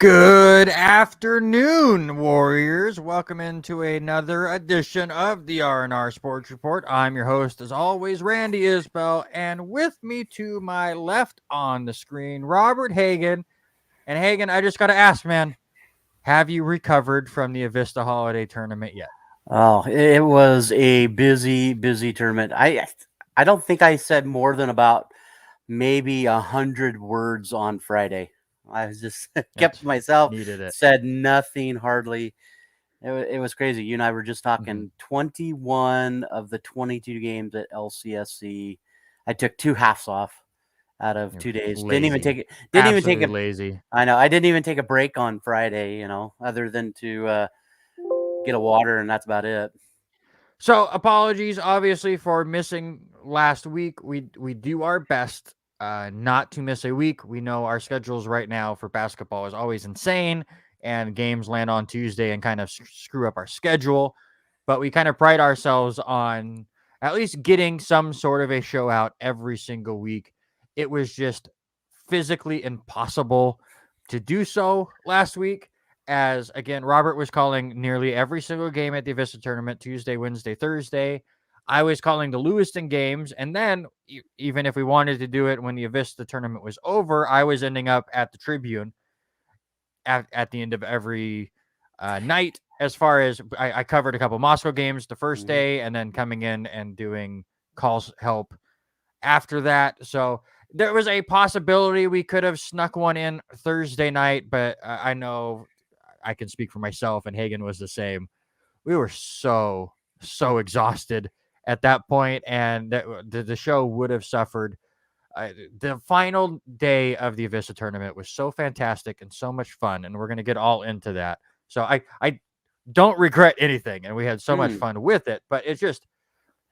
Good afternoon, Warriors. Welcome into another edition of the R&R Sports Report. I'm your host, as always, Randy Isbell, and with me to my left on the screen, Robert Hagan. And Hagan, I just got to ask, man, have you recovered from the AVISTA Holiday tournament yet? Oh, it was a busy tournament. I don't think I said more than about maybe 100 words on Friday. I was just kept That's to myself, needed it. said nothing hardly. It was crazy. You and I were just Mm-hmm. talking 21 of the 22 games at LCSC. I took 2 halves off out of You're 2 days. Didn't even lazy. take it. Didn't even take Absolutely a. lazy. I know. I didn't even take a break on Friday. Other than to get a water, and that's about it. So apologies, obviously, for missing last week. We do our best not to miss a week. We know our schedules right now for basketball is always insane, and games land on Tuesday and kind of screw up our schedule. But we kind of pride ourselves on at least getting some sort of a show out every single week. It was just physically impossible to do so last week, as again, Robert was calling nearly every single game at the Avista tournament, Tuesday, Wednesday, Thursday. I was calling the Lewiston games. And then, even if we wanted to do it when the Avista tournament was over, I was ending up at the Tribune at the end of every night. As far as I covered a couple Moscow games the first Mhm. day, and then coming in and doing calls help after that. So there was a possibility we could have snuck one in Thursday night, but I know I can speak for myself, and Hagen was the same. We were so exhausted at that point, and the show would have suffered. The final day of the Avista tournament was so fantastic and so much fun, and we're going to get all into that. So I don't regret anything, and we had so much Mm. fun with it. But it's just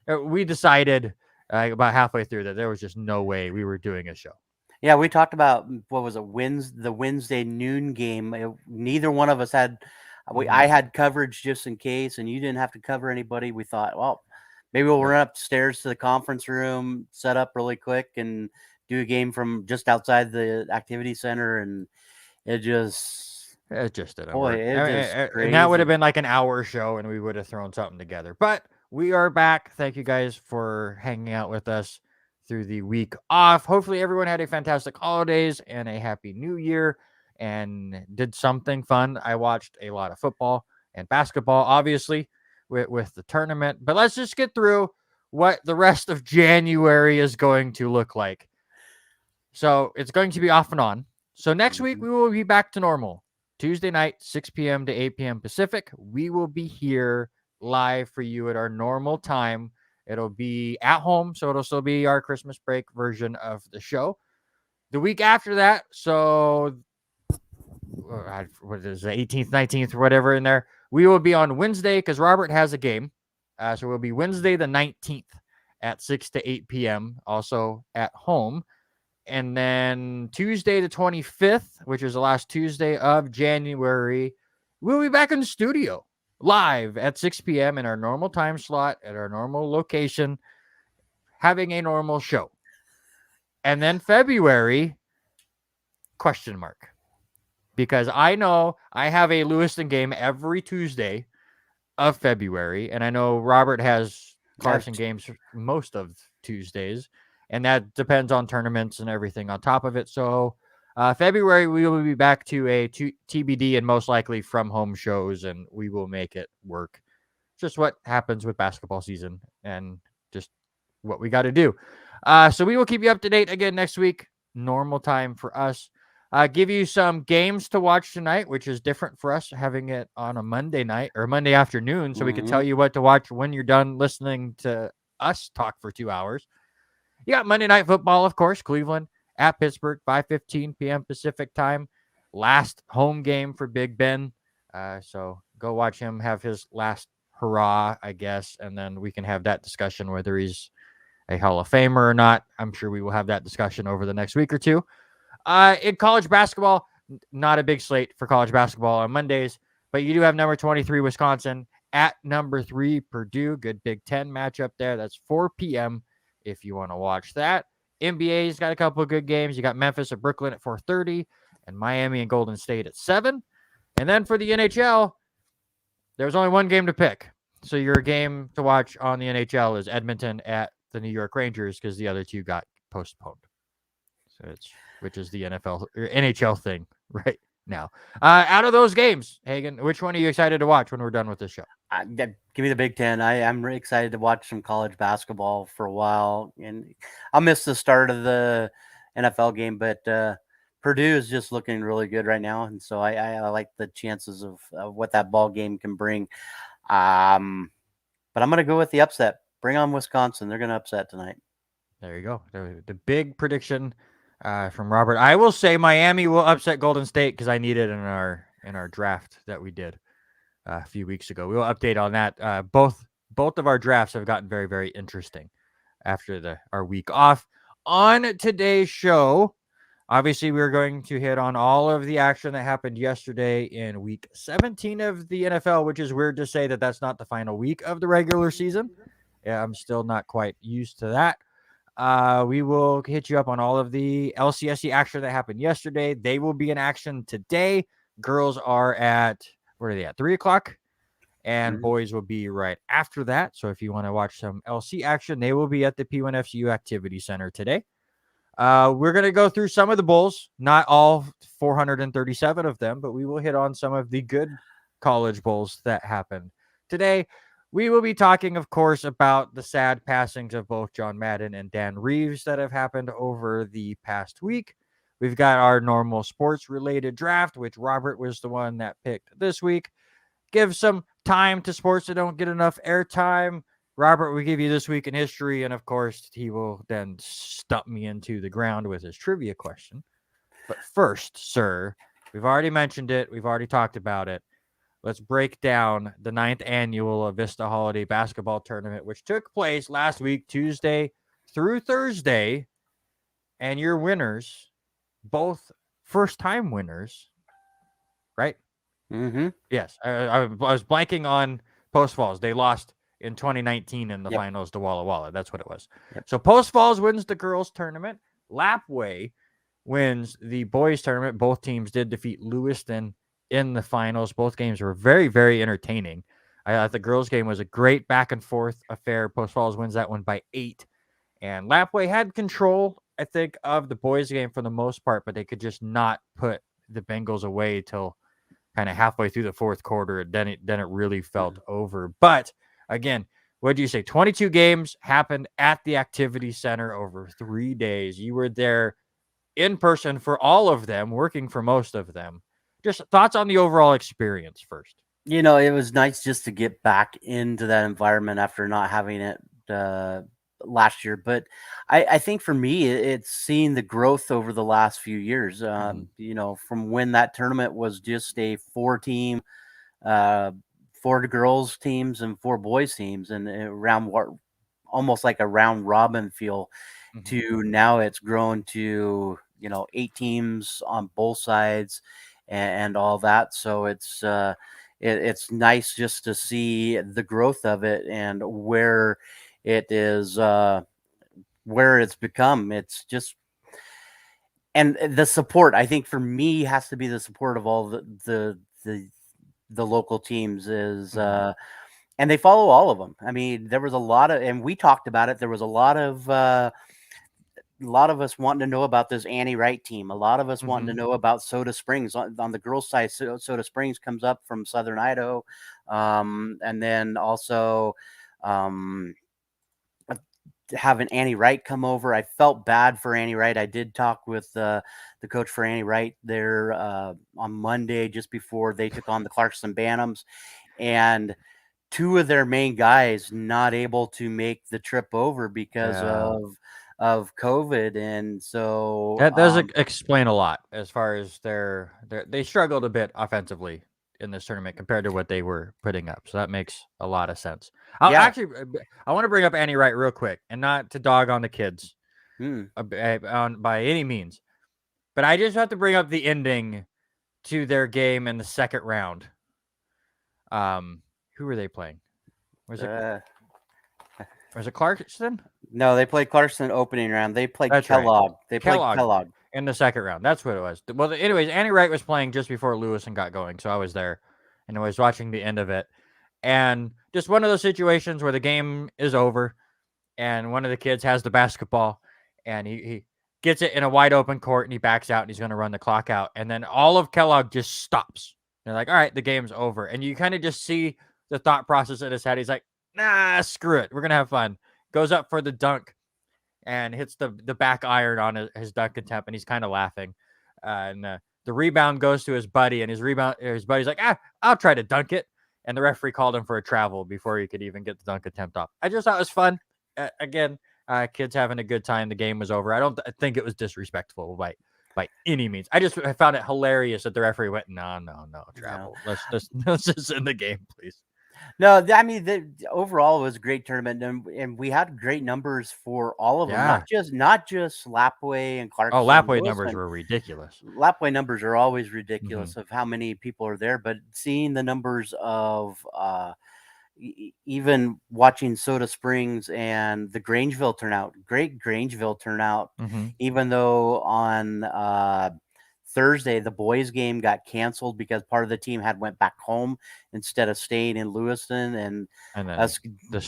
we decided about halfway through that there was just no way we were doing a show. Yeah, we talked about what was it, the Wednesday noon game. Neither one of us had. Mm-hmm. I had coverage just in case, and you didn't have to cover anybody. We thought, well, maybe we'll Yep. run upstairs to the conference room, set up really quick, and do a game from just outside the activity center. And it just, It just didn't boy, work. it just And that would have crazy. been like an hour show, and we would have thrown something together. But we are back. Thank you guys for hanging out with us through the week off. Hopefully, everyone had a fantastic holidays and a happy new year and did something fun. I watched a lot of football and basketball, obviously, with the tournament. But let's just get through what the rest of January is going to look like. So it's going to be off and on. So next week, Mhm. we will be back to normal. Tuesday night, 6 p.m. to 8 p.m. Pacific. We will be here live for you at our normal time. It'll be at home, so it'll still be our Christmas break version of the show. The week after that, so what is the 18th, 19th, whatever in there, we will be on Wednesday because Robert has a game. So we'll be Wednesday the 19th at 6 to 8 p.m., also at home. And then Tuesday the 25th, which is the last Tuesday of January, we'll be back in the studio live at 6 p.m. in our normal time slot at our normal location, having a normal show. And then February, question mark. Because I know I have a Lewiston game every Tuesday of February, and I know Robert has Uh, Carson games most of Tuesdays, and that depends on tournaments and everything on top of it. So February we will be back to a TBD and most likely from home shows, and we will make it work. Just what happens with basketball season, and just what we got to do. So we will keep you up to date again next week. Normal time for us. Give you some games to watch tonight, which is different for us having it on a Monday night or Monday afternoon, so we can tell mhm. you what to watch when you're done listening to us talk for 2 hours. You got Monday Night Football, of course, Cleveland at Pittsburgh, 5:15 p.m. Pacific time. Last home game for Big Ben. So go watch him have his last hurrah, I guess, and then we can have that discussion whether he's a Hall of Famer or not. I'm sure we will have that discussion over the next week or two. In college basketball, not a big slate for college basketball on Mondays, but you do have number 23 Wisconsin at number 3 Purdue. Good Big Ten matchup there. That's 4 p.m. if you want to watch that. NBA's got a couple of good games. You got Memphis at Brooklyn at 4:30, and Miami and Golden State at 7. And then for the NHL, there's only one game to pick. So your game to watch on the NHL is Edmonton at the New York Rangers because the other two got postponed. So which is the NFL or NHL thing right now. Out of those games, Hagen, which one are you excited to watch when we're done with this show? Give me the Big Ten. I'm really excited to watch some college basketball for a while, and I'll miss the start of the NFL game, but Purdue is just looking really good right now, and so I like the chances of what that ball game can bring. But I'm going to go with the upset. Bring on Wisconsin. They're going to upset tonight. There you go. The big prediction from Robert. I will say Miami will upset Golden State because I need it in our draft that we did a few weeks ago. We will update on that. Both of our drafts have gotten very, very interesting after our week off. On today's show, obviously, we're going to hit on all of the action that happened yesterday in week 17 of the NFL, which is weird to say that that's not the final week of the regular season. Yeah, I'm still not quite used to that. We will hit you up on all of the LCSC action that happened yesterday. They will be in action today. Girls are at, where are they at? 3 o'clock. And boys will be right after that. So if you want to watch some LC action, they will be at the P1FCU Activity Center today. We're going to go through some of the bowls, not all 437 of them, but we will hit on some of the good college bowls that happened today. We will be talking, of course, about the sad passings of both John Madden and Dan Reeves that have happened over the past week. We've got our normal sports-related draft, which Robert was the one that picked this week. Give some time to sports that don't get enough airtime. Robert will give you this week in history, and of course, he will then stump me into the ground with his trivia question. But first, sir, we've already mentioned it. We've already talked about it. Let's break down the 9th Annual AVISTA Holiday Basketball Tournament, which took place last week, Tuesday through Thursday. And your winners, both first-time winners, right? Mm-hmm. Yes. I was blanking on Post Falls. They lost in 2019 in the finals to Walla Walla. That's what it was. Yep. So Post Falls wins the girls tournament. Lapwai wins the boys tournament. Both teams did defeat Lewiston in the finals. Both games were very, very entertaining. I thought the girls game was a great back and forth affair. Post Falls wins that one by 8. And Lapwai had control, I think, of the boys game for the most part, but they could just not put the Bengals away till kind of halfway through the fourth quarter. Then it really felt over. But again, what do you say? 22 games happened at the Activity Center over 3 days. You were there in person for all of them, working for most of them. Just thoughts on the overall experience first. You know, it was nice just to get back into that environment after not having it last year. But I think for me, it's seeing the growth over the last few years. You know, from when that tournament was just a 4-team, 4 girls teams and 4 boys teams, and around almost like a round robin feel, to now it's grown to 8 teams on both sides and all that. So it's nice just to see the growth of it and where it is, where it's become. It's just, and the support, I think for me, has to be the support of all the local teams is, and they follow all of them. I mean, there was a lot of, and we talked about it. There was a lot of us wanting to know about this Annie Wright team. A lot of us wanting to know about Soda Springs on the girls' side. Soda Springs comes up from Southern Idaho, and then also having Annie Wright come over. I felt bad for Annie Wright. I did talk with the coach for Annie Wright there on Monday, just before they took on the Clarkson Bantams, and 2 of their main guys not able to make the trip over because of COVID. And so that does explain a lot as far as they struggled a bit offensively in this tournament compared to what they were putting up. So that makes a lot of sense. I want to bring up Annie Wright real quick, and not to dog on the kids by any means, but I just have to bring up the ending to their game in the second round. Who were they playing? Was it Clarkson? No, they played Clarkson opening round. They played Kellogg. Right. Kellogg. in the second round. That's what it was. Well, anyways, Annie Wright was playing just before Lewison got going, so I was there, and I was watching the end of it. And just one of those situations where the game is over, and one of the kids has the basketball, and he gets it in a wide open court, and he backs out, and he's going to run the clock out. And then all of Kellogg just stops. They're like, all right, the game's over. And you kind of just see the thought process in his head. He's like, nah, screw it. We're going to have fun. Goes up for the dunk and hits the back iron on his dunk attempt, and he's kind of laughing. And the rebound goes to his buddy, and his buddy's like, I'll try to dunk it. And the referee called him for a travel before he could even get the dunk attempt off. I just thought it was fun. Again, kids having a good time. The game was over. I don't think it was disrespectful by any means. I found it hilarious that the referee went, no, travel. No. Let's just end the game, please. No, I mean, overall it was a great tournament, and we had great numbers for all of them. Not just Lapwai and Clarkson. Oh, Lapwai numbers were ridiculous. Lapwai numbers are always ridiculous of how many people are there, but seeing the numbers of even watching Soda Springs and the Grangeville turnout, great Grangeville turnout, even though on Thursday the boys game got canceled because part of the team had went back home instead of staying in Lewiston, and us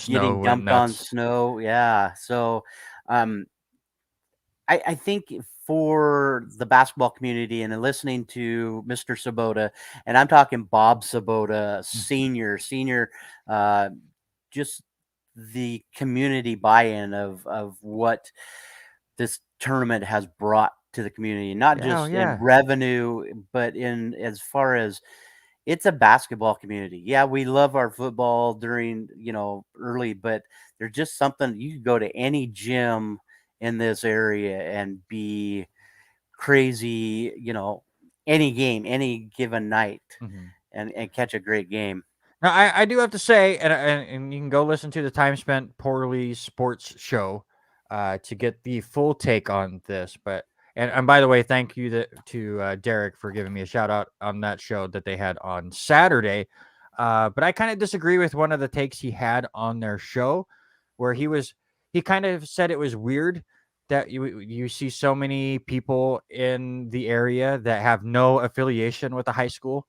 getting dumped on snow. Yeah. So I think for the basketball community and listening to Mr. Sabota, and I'm talking Bob Sabota, senior, just the community buy-in of what this tournament has brought to the community, not just in revenue, but in as far as it's a basketball community. Yeah, we love our football during, early, but there's just something, you can go to any gym in this area and be crazy, any game, any given night, and catch a great game. Now, I do have to say, and you can go listen to the Time Spent Poorly Sports show to get the full take on this. But and by the way, thank you to Derek for giving me a shout out on that show that they had on Saturday. But I kind of disagree with one of the takes he had on their show, where he kind of said it was weird that you see so many people in the area that have no affiliation with the high school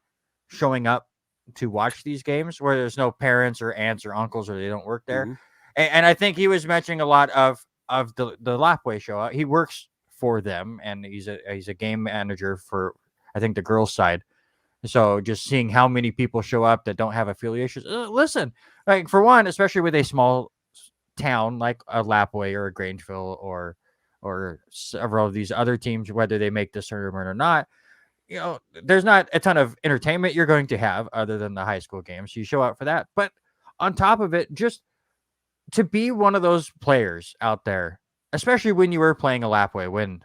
showing up to watch these games, where there's no parents or aunts or uncles, or they don't work there. And I think he was mentioning a lot of the Lapwai show. He works for them, and he's a game manager for, I think, the girls side. So just seeing how many people show up that don't have affiliations. Listen, like, for one, especially with a small town like a Lapwai or a Grangeville or several of these other teams, whether they make this tournament or not, there's not a ton of entertainment you're going to have other than the high school games. You show up for that. But on top of it, just to be one of those players out there, especially when you were playing a Lapwai, when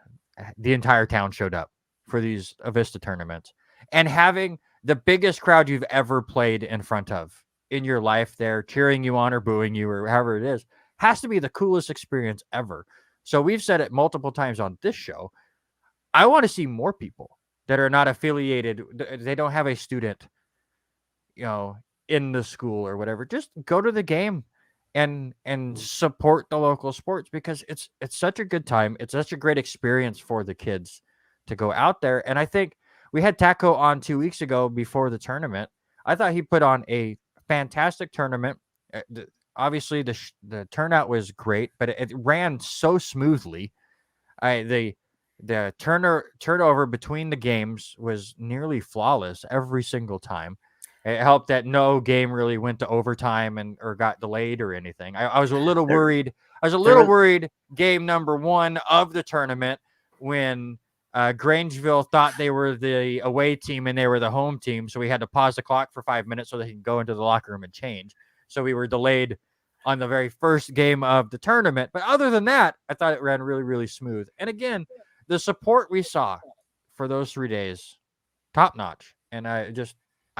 the entire town showed up for these Avista tournaments, and having the biggest crowd you've ever played in front of in your life there, cheering you on or booing you or however it is, has to be the coolest experience ever. So we've said it multiple times on this show. I want to see more people that are not affiliated. They don't have a student, in the school or whatever. Just go to the game and support the local sports, because it's such a good time. It's such a great experience for the kids to go out there. And I think we had Taco on 2 weeks ago before the tournament. I thought he put on a fantastic tournament. Obviously, the turnout was great, but it ran so smoothly. The turnover between the games was nearly flawless every single time. It helped that no game really went to overtime or got delayed or anything. I was a little worried. Worried game number one of the tournament when Grangeville thought they were the away team and they were the home team. So we had to pause the clock for 5 minutes so they could go into the locker room and change. So we were delayed on the very first game of the tournament. But other than that, I thought it ran really, really smooth. And again, the support we saw for those 3 days, top notch. And I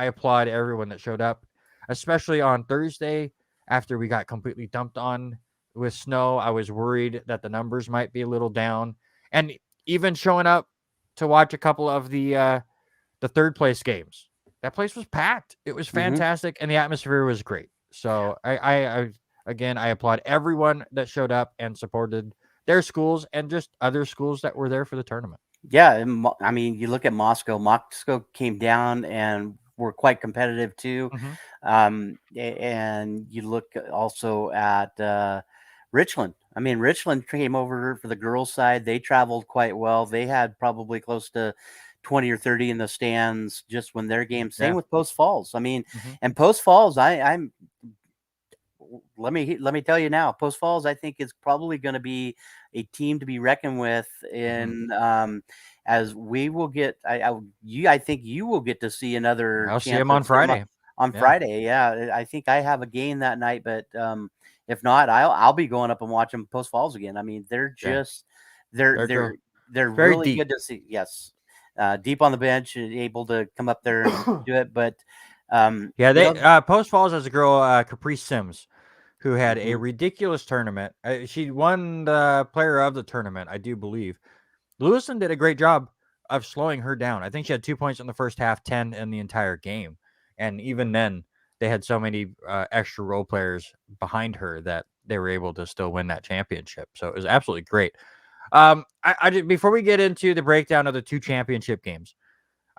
applaud everyone that showed up, especially on Thursday after we got completely dumped on with snow. I was worried that the numbers might be a little down. And even showing up to watch a couple of the third place games, that place was packed. It was fantastic, and the atmosphere was great. So I applaud everyone that showed up and supported their schools and just other schools that were there for the tournament. Yeah, I mean, you look at Moscow. Moscow came down and were quite competitive too. Hmm. And you look also at Richland. I mean, Richland came over for the girls' side. They traveled quite well. They had probably close to 20 or 30 in the stands just when their game. Same Yeah. with Post Falls. I mean, Hmm. and Post Falls, I'm let me tell you now, Post Falls, I think is probably going to be a team to be reckoned with Hmm. in as we will get. I think you will get to see another I'll see chance him to on see them Friday. on Yeah. Friday. Yeah, I think I have a game that night, but if not, I'll be going up and watching Post Falls again. I mean, they're Yeah. just they're They're they're go they're very really deep. good to see. Yes, deep on the bench, and able to come up there and do it, but. Yeah, You they know, Post Falls has a girl, Caprice Sims, who had a mhm. ridiculous tournament. She won the player of the tournament, I do believe. Lewiston did a great job of slowing her down. I think she had 2 points in the first half, 10 in the entire game, and even then, they had so many extra role players behind her that they were able to still win that championship. So it was absolutely great. Before we get into the breakdown of the two championship games,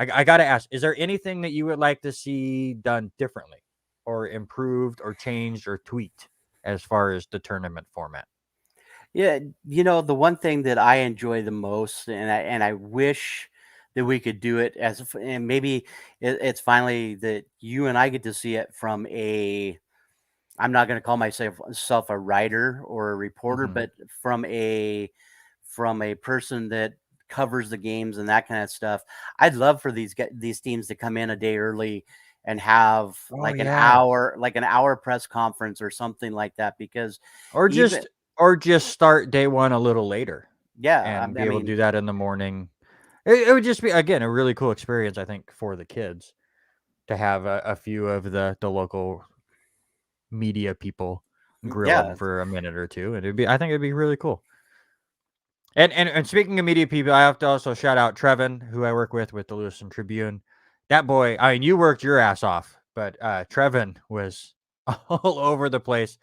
I got to ask: is there anything that you would like to see done differently, or improved, or changed, or tweaked as far as the tournament format? Yeah, the one thing that I enjoy the most, and I wish that we could do it and maybe it's finally that you and I get to see it from a. I'm not going to call myself a writer or a reporter, Hmm. but from a person that covers the games and that kind of stuff. I'd love for these teams to come in a day early and have Oh yeah, like an hour press conference or something like that because or even just start day one a little later yeah, and I be able to mean do that in the morning. It would just be, again, a really cool experience, I think, for the kids to have a few of the local media people grill them yeah. for a minute or two, and I think it'd be really cool. And speaking of media people, I have to also shout out Trevin, who I work with the Lewiston Tribune. That boy, I mean, you worked your ass off, but Trevin was all over the place.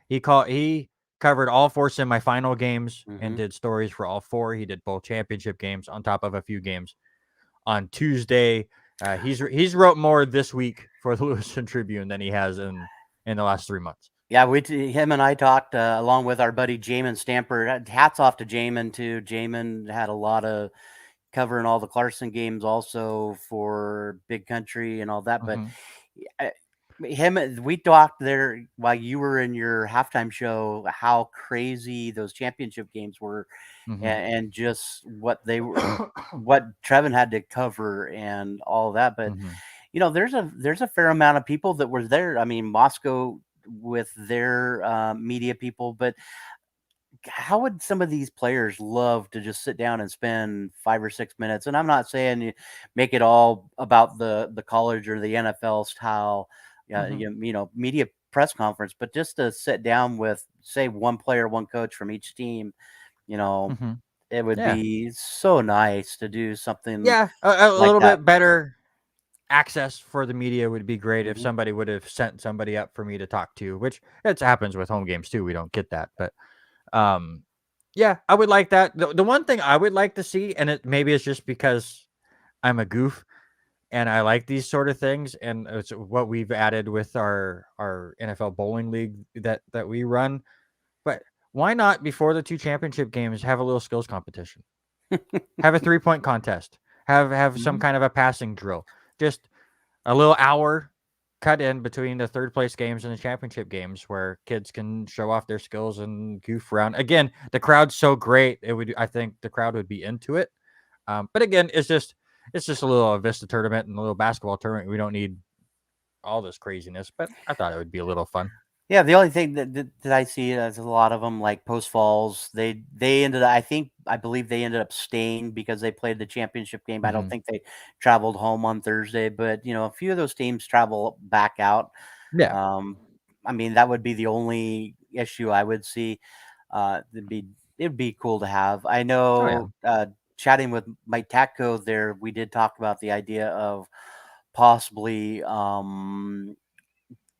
He covered all four semifinal games and Mhm. did stories for all four. He did both championship games on top of a few games on Tuesday. He's wrote more this week for the Lewiston Tribune than he has in the last 3 months. Yeah, him and I talked along with our buddy Jamin Stamper. Hats off to Jamin too. Jamin had a lot of covering all the Clarkson games also for Big Country and all that. But Hmm. uh, we talked there while you were in your halftime show how crazy those championship games were, Hmm. and just what Trevin had to cover and all that. But Hmm. there's a fair amount of people that were there. I mean, Moscow with their media people, but how would some of these players love to just sit down and spend 5 or 6 minutes? And I'm not saying you make it all about the college or the NFL style, Hmm. media press conference, but just to sit down with, say, one player, one coach from each team, you know, Hmm. it would Yeah. be so nice to do something Yeah, a like little that. bit better access for the media would be great if Hmm. somebody would have sent somebody up for me to talk to, which it happens with home games too. We don't get that, but um, yeah, I would like that. The one thing I would like to see, and it maybe it's just because I'm a goof and I like these sort of things, and it's what we've added with our NFL bowling league that we run. But why not before the two championship games have a little skills competition? Have a 3 point contest. Have some Hmm. kind of a passing drill. Just a little hour cut in between the third place games and the championship games where kids can show off their skills and goof around. Again, the crowd's so great. I think the crowd would be into it. But again, it's just a little Vista tournament and a little basketball tournament. We don't need all this craziness, but I thought it would be a little fun. Yeah, the only thing that I see is a lot of them like Post Falls. They ended up, I believe they ended up staying because they played the championship game. I don't Hmm. think they traveled home on Thursday, but a few of those teams travel back out. Yeah. Um, I mean, that would be the only issue I would see. It'd be cool to have. I Oh yeah. know chatting with Mike Tatko there, we did talk about the idea of possibly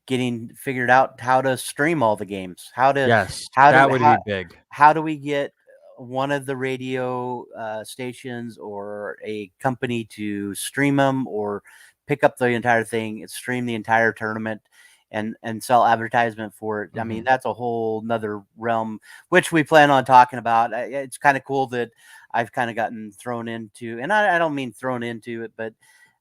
getting figured out how to stream all the games. Yes, How that do would how be big. how do we get one of the radio stations or a company to stream them or pick up the entire thing, stream the entire tournament, and sell advertisement for it. I mean, that's a whole nother realm, which we plan on talking about. It's kind of cool that I've kind of gotten thrown into, and I don't mean thrown into it, but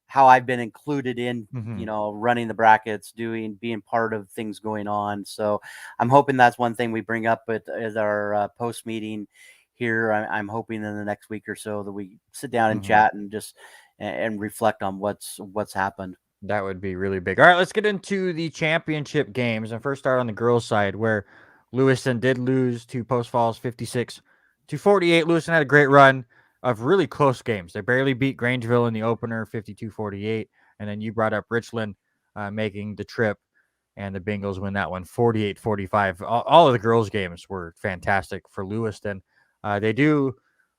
how I've been included in, running the brackets, being part of things going on. So I'm hoping that's one thing we bring up at our post meeting here. I'm hoping in the next week or so that we sit down and chat and just and reflect on what's happened. That would be really big. All right, let's get into the championship games and first start on the girls' side where Lewiston did lose to Post Falls 56-48. Lewiston had a great run of really close games. They barely beat Grangeville in the opener 52-48, and then you brought up Richland making the trip, and the Bengals win that one 48-45. All of the girls' games were fantastic for Lewiston. They do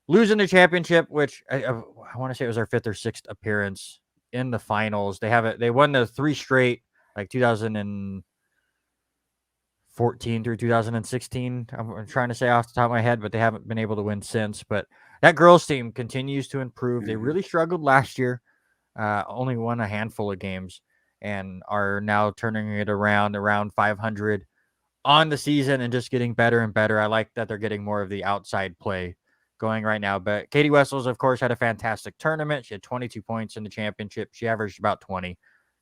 lose in the championship, which I want to say it was our fifth or sixth appearance in the finals. They won the 3 straight, like 2014 through 2016. I'm trying to say off the top of my head, but they haven't been able to win since. But that girls team continues to improve. They really struggled last year, only won a handful of games, and are now turning it around 500 on the season and just getting better and better. I like that they're getting more of the outside play going right now. But Katie Wessels, of course, had a fantastic tournament. She had 22 points in the championship. She averaged about 20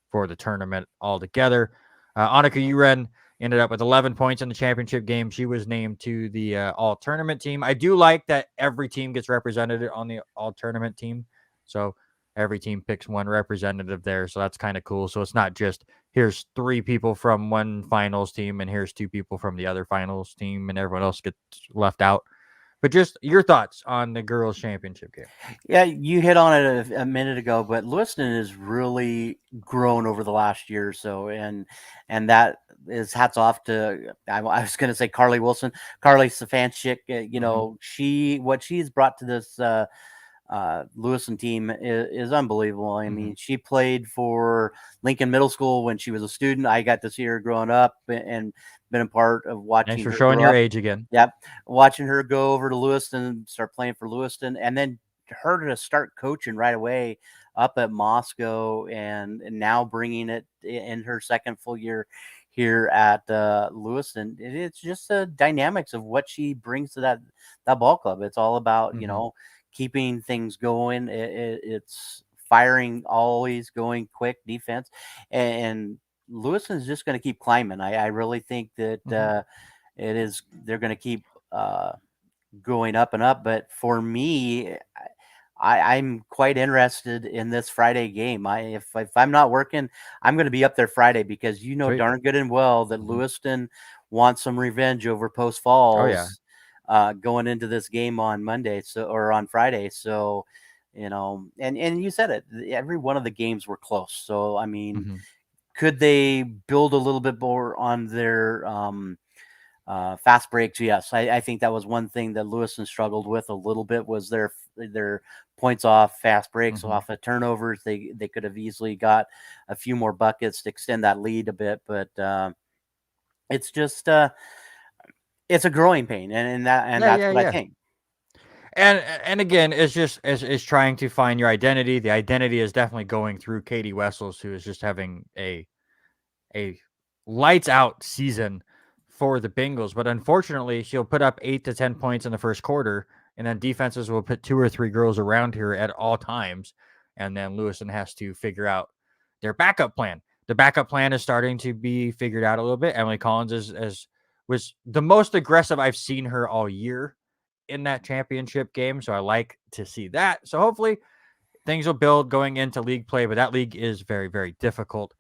for the tournament altogether. Annika Uren ended up with 11 points in the championship game. She was named to the all-tournament team. I do like that every team gets represented on the all-tournament team. So every team picks one representative there. So that's kind of cool. So it's not just here's 3 people from one finals team and here's 2 people from the other finals team and everyone else gets left out. But just your thoughts on the girls' championship game. Yeah, you hit on it a minute ago, but Lewiston has really grown over the last year or so, and that is hats off to I was going to say Carly Wilson, Carly Stefanchik. What she's brought to this Lewiston team is unbelievable. I mean, she played for Lincoln Middle School when she was a student. I got to see her growing up and been a part of watching. Thanks for her showing grow your up. age again. Yep, watching her go over to Lewiston, start playing for Lewiston, and then her to start coaching right away up at Moscow, and now bringing it in her second full year here at Lewiston. It's just the dynamics of what she brings to that ball club. It's all about keeping things going. It's firing, always going quick defense, and Lewiston is just going to keep climbing. I really think that they're going to keep going up and up. But for me, I'm quite interested in this Friday game. If I'm not working, I'm going to be up there Friday because Sweet. darn good and well that Lewiston wants some revenge over Post Falls. Going into this game on Monday, or on Friday. So, and you said it, every one of the games were close. So, I mean, could they build a little bit more on their fast breaks? Yes. I think that was one thing that Lewiston struggled with a little bit was their points off fast breaks, off of turnovers. They could have easily got a few more buckets to extend that lead a bit, but it's just it's a growing pain, and that's what I think. And again, it's just is trying to find your identity. The identity is definitely going through Katie Wessels, who is just having a lights out season for the Bengals. But unfortunately, she'll put up 8 to 10 points in the first quarter, and then defenses will put 2 or 3 girls around her at all times, and then Lewiston has to figure out their backup plan. The backup plan is starting to be figured out a little bit. Emily Collins was the most aggressive I've seen her all year in that championship game. So I like to see that. So hopefully things will build going into league play, but that league is very, very difficult.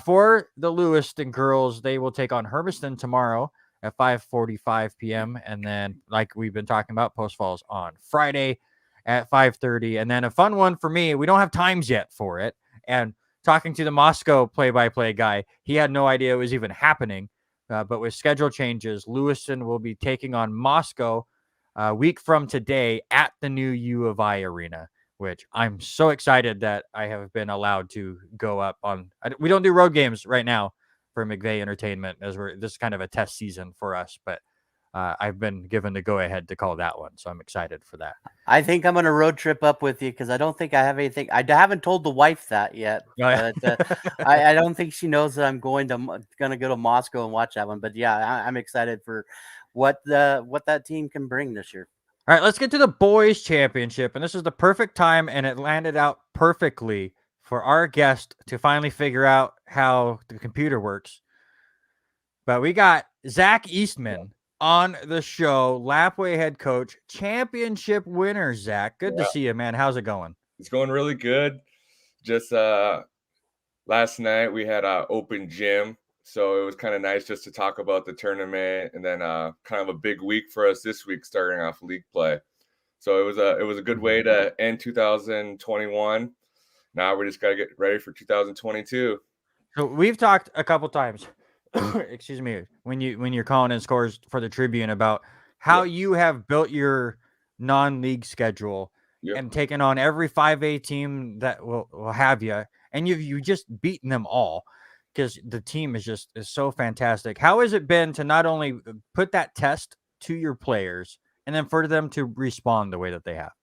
For the Lewiston girls, they will take on Hermiston tomorrow at 5:45 p.m. And then, like we've been talking about, Post Falls on Friday at 5:30. And then a fun one for me, we don't have times yet for it. And talking to the Moscow play-by-play guy, he had no idea it was even happening. But with schedule changes, Lewiston will be taking on Moscow a week from today at the new U of I arena, which I'm so excited that I have been allowed to go up on. We don't do road games right now for McVeigh Entertainment, as this is kind of a test season for us, but I've been given the go-ahead to call that one, so I'm excited for that. I think I'm gonna road trip up with you because I don't think I have anything. I haven't told the wife that yet, Oh, yeah. but I don't think she knows that I'm gonna go to Moscow and watch that one. But yeah, I'm excited for what that team can bring this year. All right, let's get to the boys' championship, and this is the perfect time, and it landed out perfectly for our guest to finally figure out how the computer works. But we got Zach Eastman on the show, Lapwai head coach, championship winner. Zach, good to see you, man. How's it going? It's going really good. Just last night we had an open gym, so it was kind of nice just to talk about the tournament, and then kind of a big week for us this week, starting off league play. So it was a good way to end 2021. Now we just got to get ready for 2022. So we've talked a couple times. Excuse me, when you're calling in scores for the Tribune about how you have built your non-league schedule and taken on every 5A team that will have you, and you've just beaten them all because the team is so fantastic. How has it been to not only put that test to your players and then for them to respond the way that they have?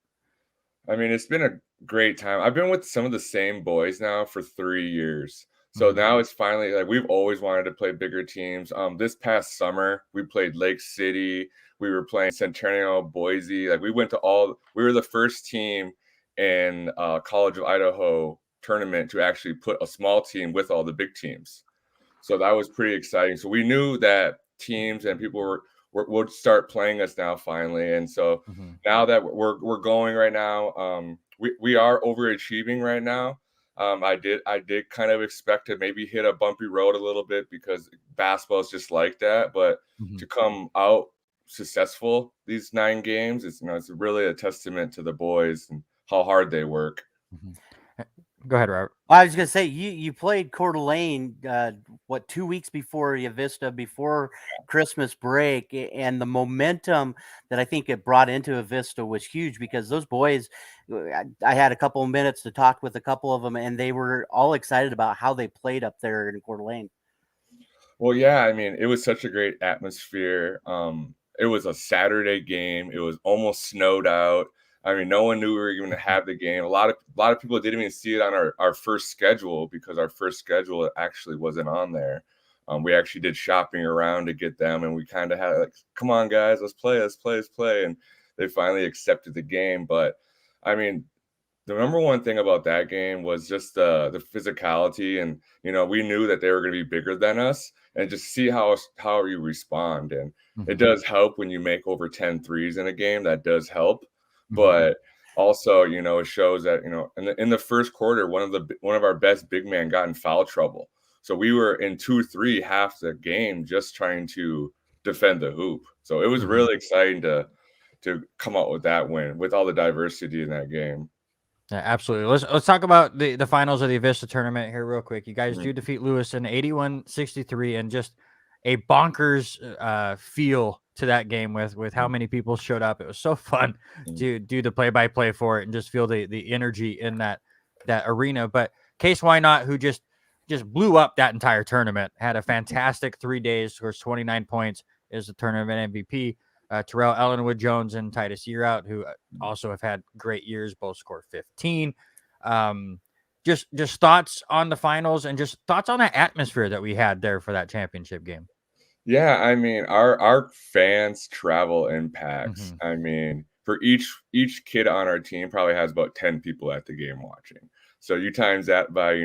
I mean, it's been a great time. I've been with some of the same boys now for 3 years. So now it's finally like we've always wanted to play bigger teams. This past summer, we played Lake City. We were playing Centennial, Boise. Like we were the first team in College of Idaho tournament to actually put a small team with all the big teams. So that was pretty exciting. So we knew that teams and people would start playing us now finally. And so now that we're going right now, we are overachieving right now. I did kind of expect to maybe hit a bumpy road a little bit because basketball is just like that. But to come out successful these 9 games, it's really a testament to the boys and how hard they work. Go ahead, Robert. I was gonna say you played Coeur d'Alene 2 weeks before Avista, before Christmas break, and the momentum that I think it brought into Avista was huge because those boys, I had a couple of minutes to talk with a couple of them, and they were all excited about how they played up there in Coeur d'Alene. Well, yeah, I mean, it was such a great atmosphere. It was a Saturday game. It was almost snowed out. I mean, no one knew we were going to have the game. A lot of people didn't even see it on our first schedule because our first schedule actually wasn't on there. We actually did shopping around to get them, and we kind of had like, come on, guys, let's play. And they finally accepted the game. But I mean, the number one thing about that game was just the physicality, and we knew that they were going to be bigger than us, and just see how you respond. And it does help when you make over 10 threes in a game. That does help. But also, it shows that in the first quarter, one of our best big men got in foul trouble. So we were in 2-3 half the game just trying to defend the hoop. So it was really exciting to come out with that win with all the diversity in that game. Yeah, absolutely. Let's talk about the finals of the Avista tournament here real quick. You guys do defeat Lewis in 81-63, and just a bonkers feel to that game with how many people showed up. It was so fun to do the play-by-play for it and just feel the energy in that arena. But Case Why Not, who just blew up that entire tournament, had a fantastic 3 days, scores 29 points, is the tournament MVP. Terrell Ellenwood Jones and Titus Yearout, who also have had great years, both scored 15. Just thoughts on the finals and just thoughts on that atmosphere that we had there for that championship game. Yeah, I mean, our fans travel in packs. I mean, for each kid on our team probably has about 10 people at the game watching. So you times that by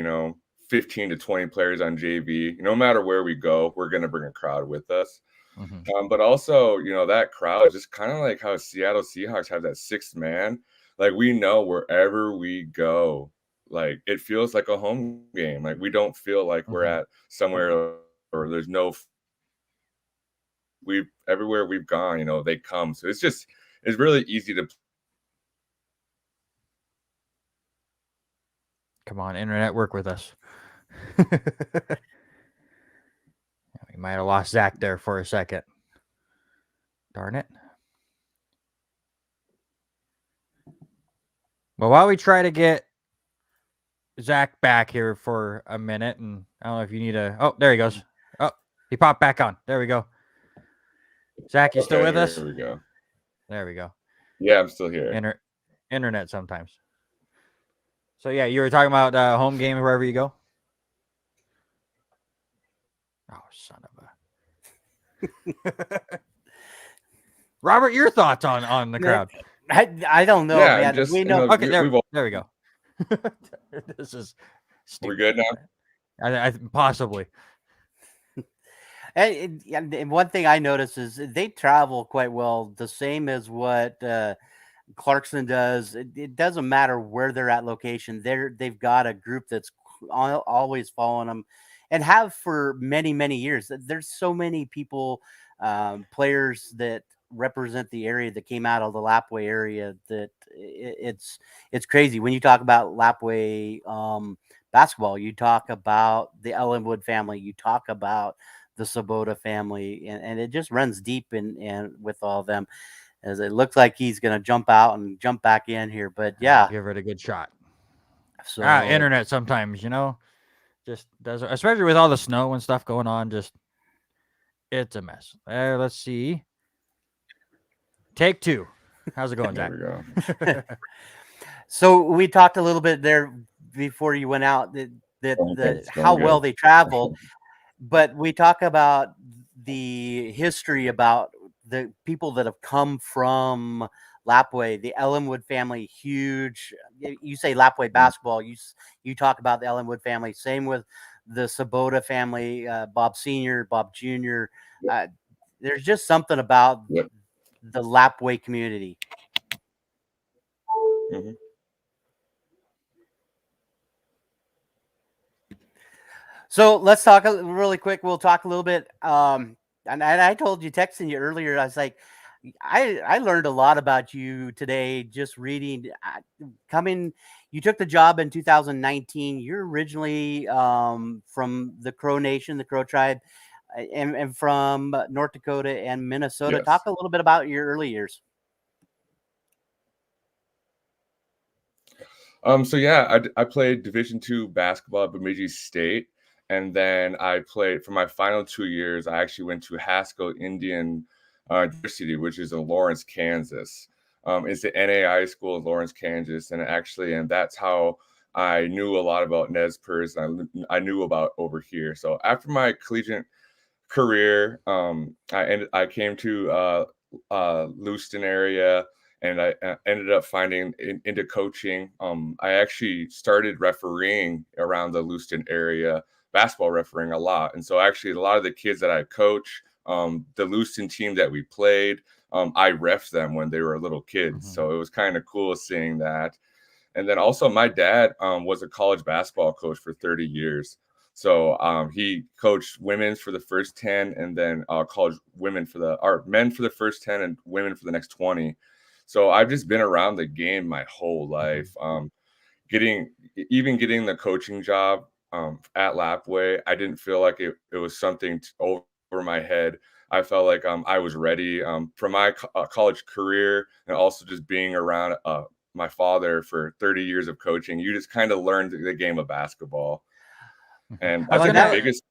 15 to 20 players on JV. No matter where we go, we're going to bring a crowd with us. But also, that crowd is just kind of like how Seattle Seahawks have that sixth man. Like, we know wherever we go, like, it feels like a home game. Like, we don't feel like we're at somewhere or there's no. Everywhere we've gone, they come. So it's really easy to. Come on, internet, work with us. We might have lost Zach there for a second. Darn it. Well, while we try to get Zach back here for a minute, and I don't know if you need a... Oh, there he goes. Oh, he popped back on. There we go. Zach, you still with us? Here we go. There we go. Yeah, I'm still here. Internet sometimes. So yeah, you were talking about home game wherever you go. Oh, son of a. Robert, your thoughts on the crowd? I don't know, Yeah, man. just We know. Okay, we've all, there we go. This is we're stupid. good now. I possibly. And one thing I notice is they travel quite well, the same as what Clarkson does. It doesn't matter where they're at location. They've got a group that's always following them, and have for many years. There's so many people, players that represent the area that came out of the Lapwai area that it's crazy. When you talk about Lapwai basketball, you talk about the Ellenwood family, you talk about the Sabota family, and it just runs deep and with all of them. As it looks like he's going to jump out and jump back in here, but yeah, Give it a good shot. so Internet sometimes, just does, especially with all the snow and stuff going on. Just it's a mess. Let's see. Take two. How's it going, Jack? There we go. So we talked a little bit there before you went out that how well they travel, but we talk about the history about the people that have come from Lapwai, the Ellenwood family, huge. You say Lapwai basketball, you talk about the Ellenwood family. Same with the Sabota family, Bob Sr., Bob Jr. There's just something about the Lapwai community. Mm-hmm. So let's talk really quick. We'll talk a little bit. And I told you, texting you earlier, I was like, I learned a lot about you today just reading. You took the job in 2019. You're originally from the Crow Nation, the Crow tribe, and from North Dakota and Minnesota. Yes. Talk a little bit about your early years. So yeah, I played Division II basketball at Bemidji State, and then I played for my final 2 years. I actually went to Haskell Indian University, which is in Lawrence, Kansas. It's the NAI school in Lawrence, Kansas, and that's how I knew a lot about Nez Perce, and I knew about over here. So after my collegiate career, I came to Lewiston area, and I ended up finding into coaching. I actually started refereeing around the Lewiston area, basketball refereeing a lot. And so actually a lot of the kids that I coach, the Lewiston team that we played, I reffed them when they were little kids. Mm-hmm. So it was kind of cool seeing that. And then also my dad was a college basketball coach for 30 years. So he coached women's for the first 10, and then college women men for the first 10 and women for the next 20. So I've just been around the game my whole life. Getting the coaching job at Lapwai, I didn't feel like it was something over my head. I felt like I was ready for my college career, and also just being around my father for 30 years of coaching. You just kind of learned the game of basketball. And I think the biggest.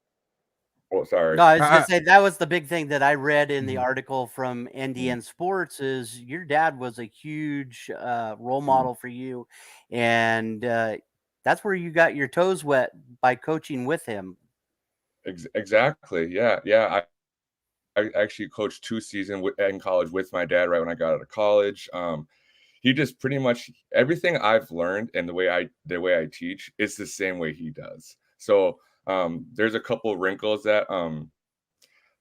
Oh, sorry. No, I was going to say that was the big thing that I read in the article from NDN Sports is your dad was a huge role model for you, and that's where you got your toes wet by coaching with him. Exactly. Yeah. I actually coached 2 seasons in college with my dad right when I got out of college. He just pretty much everything I've learned and the way I teach is the same way he does. So there's a couple of wrinkles that I'm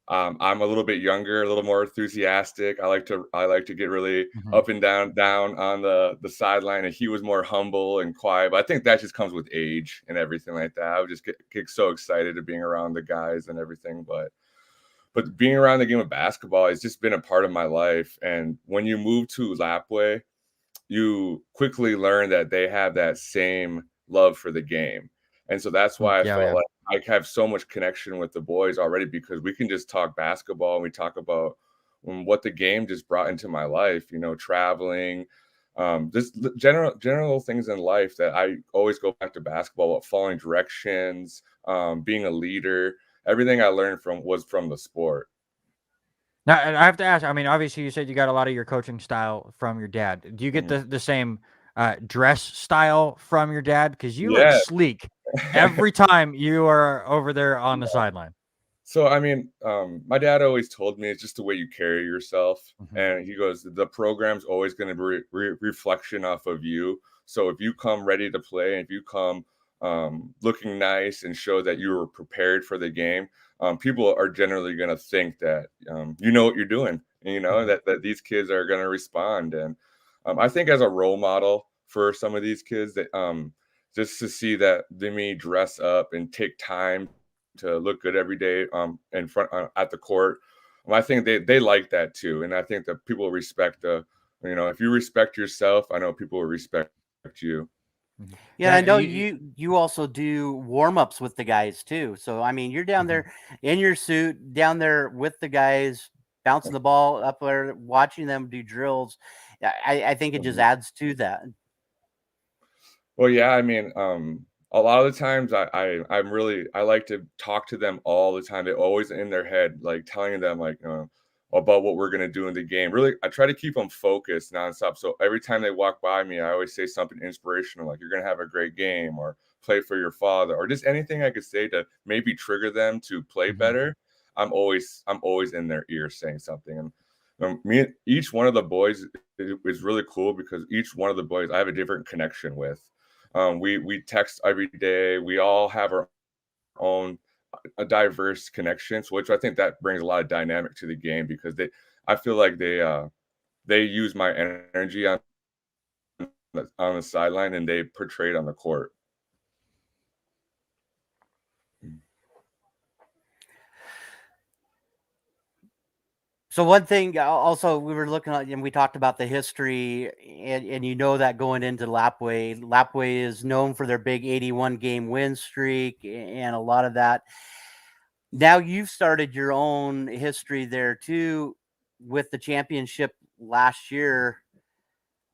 a little bit younger, a little more enthusiastic. I like to get really up and down on the sideline, and he was more humble and quiet. But I think that just comes with age and everything like that. I would just get so excited of being around the guys and everything. But being around the game of basketball has just been a part of my life. And when you move to Lapwai, you quickly learn that they have that same love for the game. And so that's why I felt like I have so much connection with the boys already, because we can just talk basketball and we talk about what the game just brought into my life, traveling, just general things in life that I always go back to basketball, following directions, being a leader. Everything I learned was from the sport. Now, and I have to ask. I mean, obviously, you said you got a lot of your coaching style from your dad. Do you get Mhm. the same dress style from your dad? Because you look Yeah. sleek every time you are over there on the sideline. So, I mean, my dad always told me it's just the way you carry yourself. Mhm. And he goes, the program's always going to be reflection off of you. So if you come ready to play, and if you come looking nice and show that you were prepared for the game, people are generally going to think that you know what you're doing. And, you know, Mhm. that these kids are going to respond. And I think as a role model for some of these kids, that just to see that they may dress up and take time to look good every day in front at the court. I think they like that too, and I think that people respect the, you know, if you respect yourself, I know people will respect you. Mhm. Yeah, and Yeah, I know you also do warm-ups with the guys too. So I mean, you're down Mhm. there in your suit, down there with the guys, bouncing the ball up there, watching them do drills. I think it just Mhm. adds to that. Well, yeah, I mean, a lot of the times I'm really I like to talk to them all the time. They're always in their head, like telling them like about what we're gonna do in the game. Really, I try to keep them focused nonstop. So every time they walk by me, I always say something inspirational, like "You're gonna have a great game," or "Play for your father," or just anything I could say to maybe trigger them to play Mhm. better. I'm always in their ear saying something, and each one of the boys is really cool because each one of the boys I have a different connection with. We text every day. We all have our own a diverse connections, which I think that brings a lot of dynamic to the game because I feel like they use my energy on the sideline and they portray it on the court. So one thing also we were looking at and we talked about the history and you know that going into Lapwai, Lapwai is known for their big 81 game win streak and a lot of that. Now you've started your own history there too with the championship last year.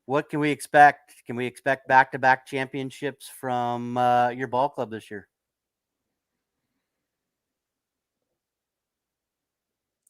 What can we expect? Can we expect back-to-back championships from your ball club this year?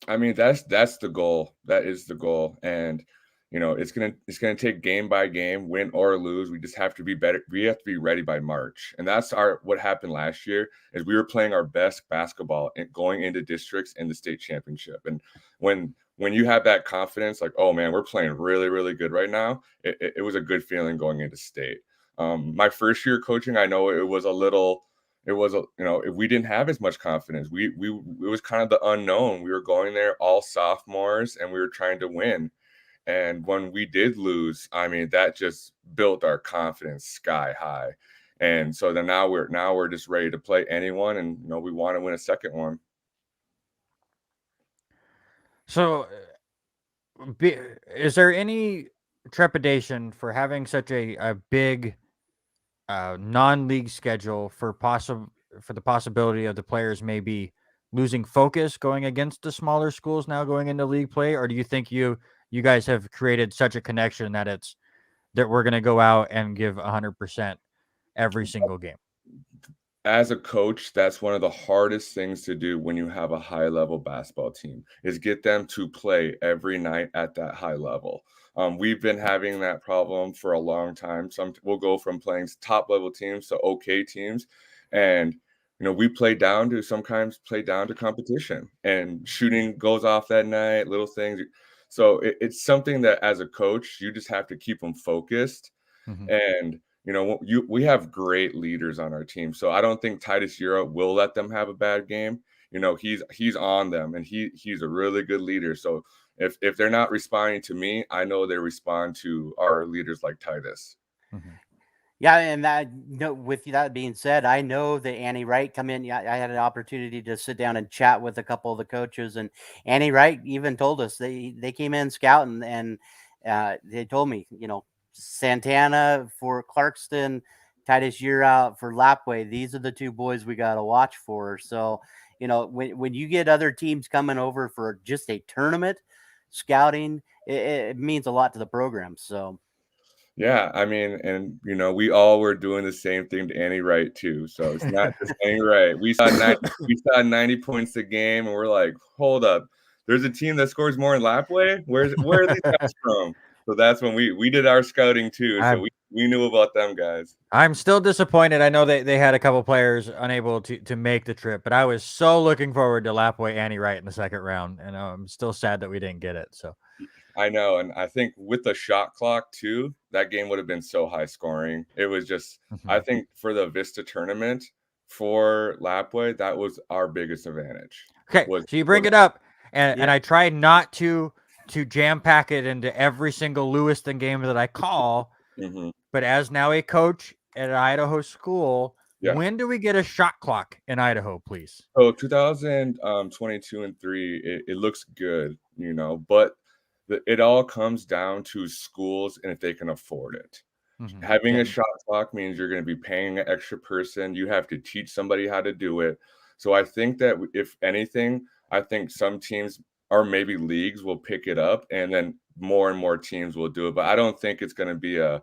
I mean, that's the goal. That is the goal, and it's gonna take game by game, win or lose. We just have to be better. We have to be ready by March, and that's our what happened last year. Is we were playing our best basketball and going into districts in the state championship. And when you have that confidence, like, oh man, we're playing really really good right now. It was a good feeling going into state. My first year coaching, I know it was a little it was a if we didn't have as much confidence. We it was kind of the unknown. We were going there all sophomores and we were trying to win. And when we did lose, I mean that just built our confidence sky high. And so then now we're just ready to play anyone, and we want to win a second one. So, is there any trepidation for having such a big non-league schedule for the possibility of the players maybe losing focus going against the smaller schools now going into league play, or do you think you guys have created such a connection that we're going to go out and give 100% every single game? As a coach, that's one of the hardest things to do when you have a high level basketball team is get them to play every night at that high level. We've been having that problem for a long time. We'll go from playing top level teams to okay teams, and we sometimes play down to competition, and shooting goes off that night, little things. So it's something that as a coach you just have to keep them focused. Mhm. And we have great leaders on our team, so I don't think Titus Euro will let them have a bad game. He's on them, and he's a really good leader. So if they're not responding to me, I know they respond to our leaders like Titus. Mhm. Yeah, and that no, with that being said, I know that Annie Wright come in. Yeah, I had an opportunity to sit down and chat with a couple of the coaches, and Annie Wright even told us they came in scouting, and they told me, Santana for Clarkston, Titus Year out for Lapwai. These are the two boys we got to watch for. So, when you get other teams coming over for just a tournament, scouting, it means a lot to the program. So. Yeah, I mean, and we all were doing the same thing to Annie Wright too. So it's not just Annie Wright. We saw 90 points a game, and we're like, hold up, there's a team that scores more in Lapwai. Where are these guys from? So that's when we did our scouting too. So we knew about them guys. I'm still disappointed. I know they had a couple players unable to make the trip, but I was so looking forward to Lapwai Annie Wright in the second round, and I'm still sad that we didn't get it. So I know, and I think with the shot clock too, that game would have been so high scoring. It was just, I think for the Vista tournament for Lapwai, that was our biggest advantage. Okay, so you bring it up, and I try not to jam pack it into every single Lewiston game that I call. But as now a coach at an Idaho school, when do we get a shot clock in Idaho, please? So 2022 and 3, it looks good, but it all comes down to schools and if they can afford it. Having a shot clock means you're going to be paying an extra person. You have to teach somebody how to do it. So I think that if anything, I think some teams or maybe leagues will pick it up and then more and more teams will do it. But I don't think it's going to be a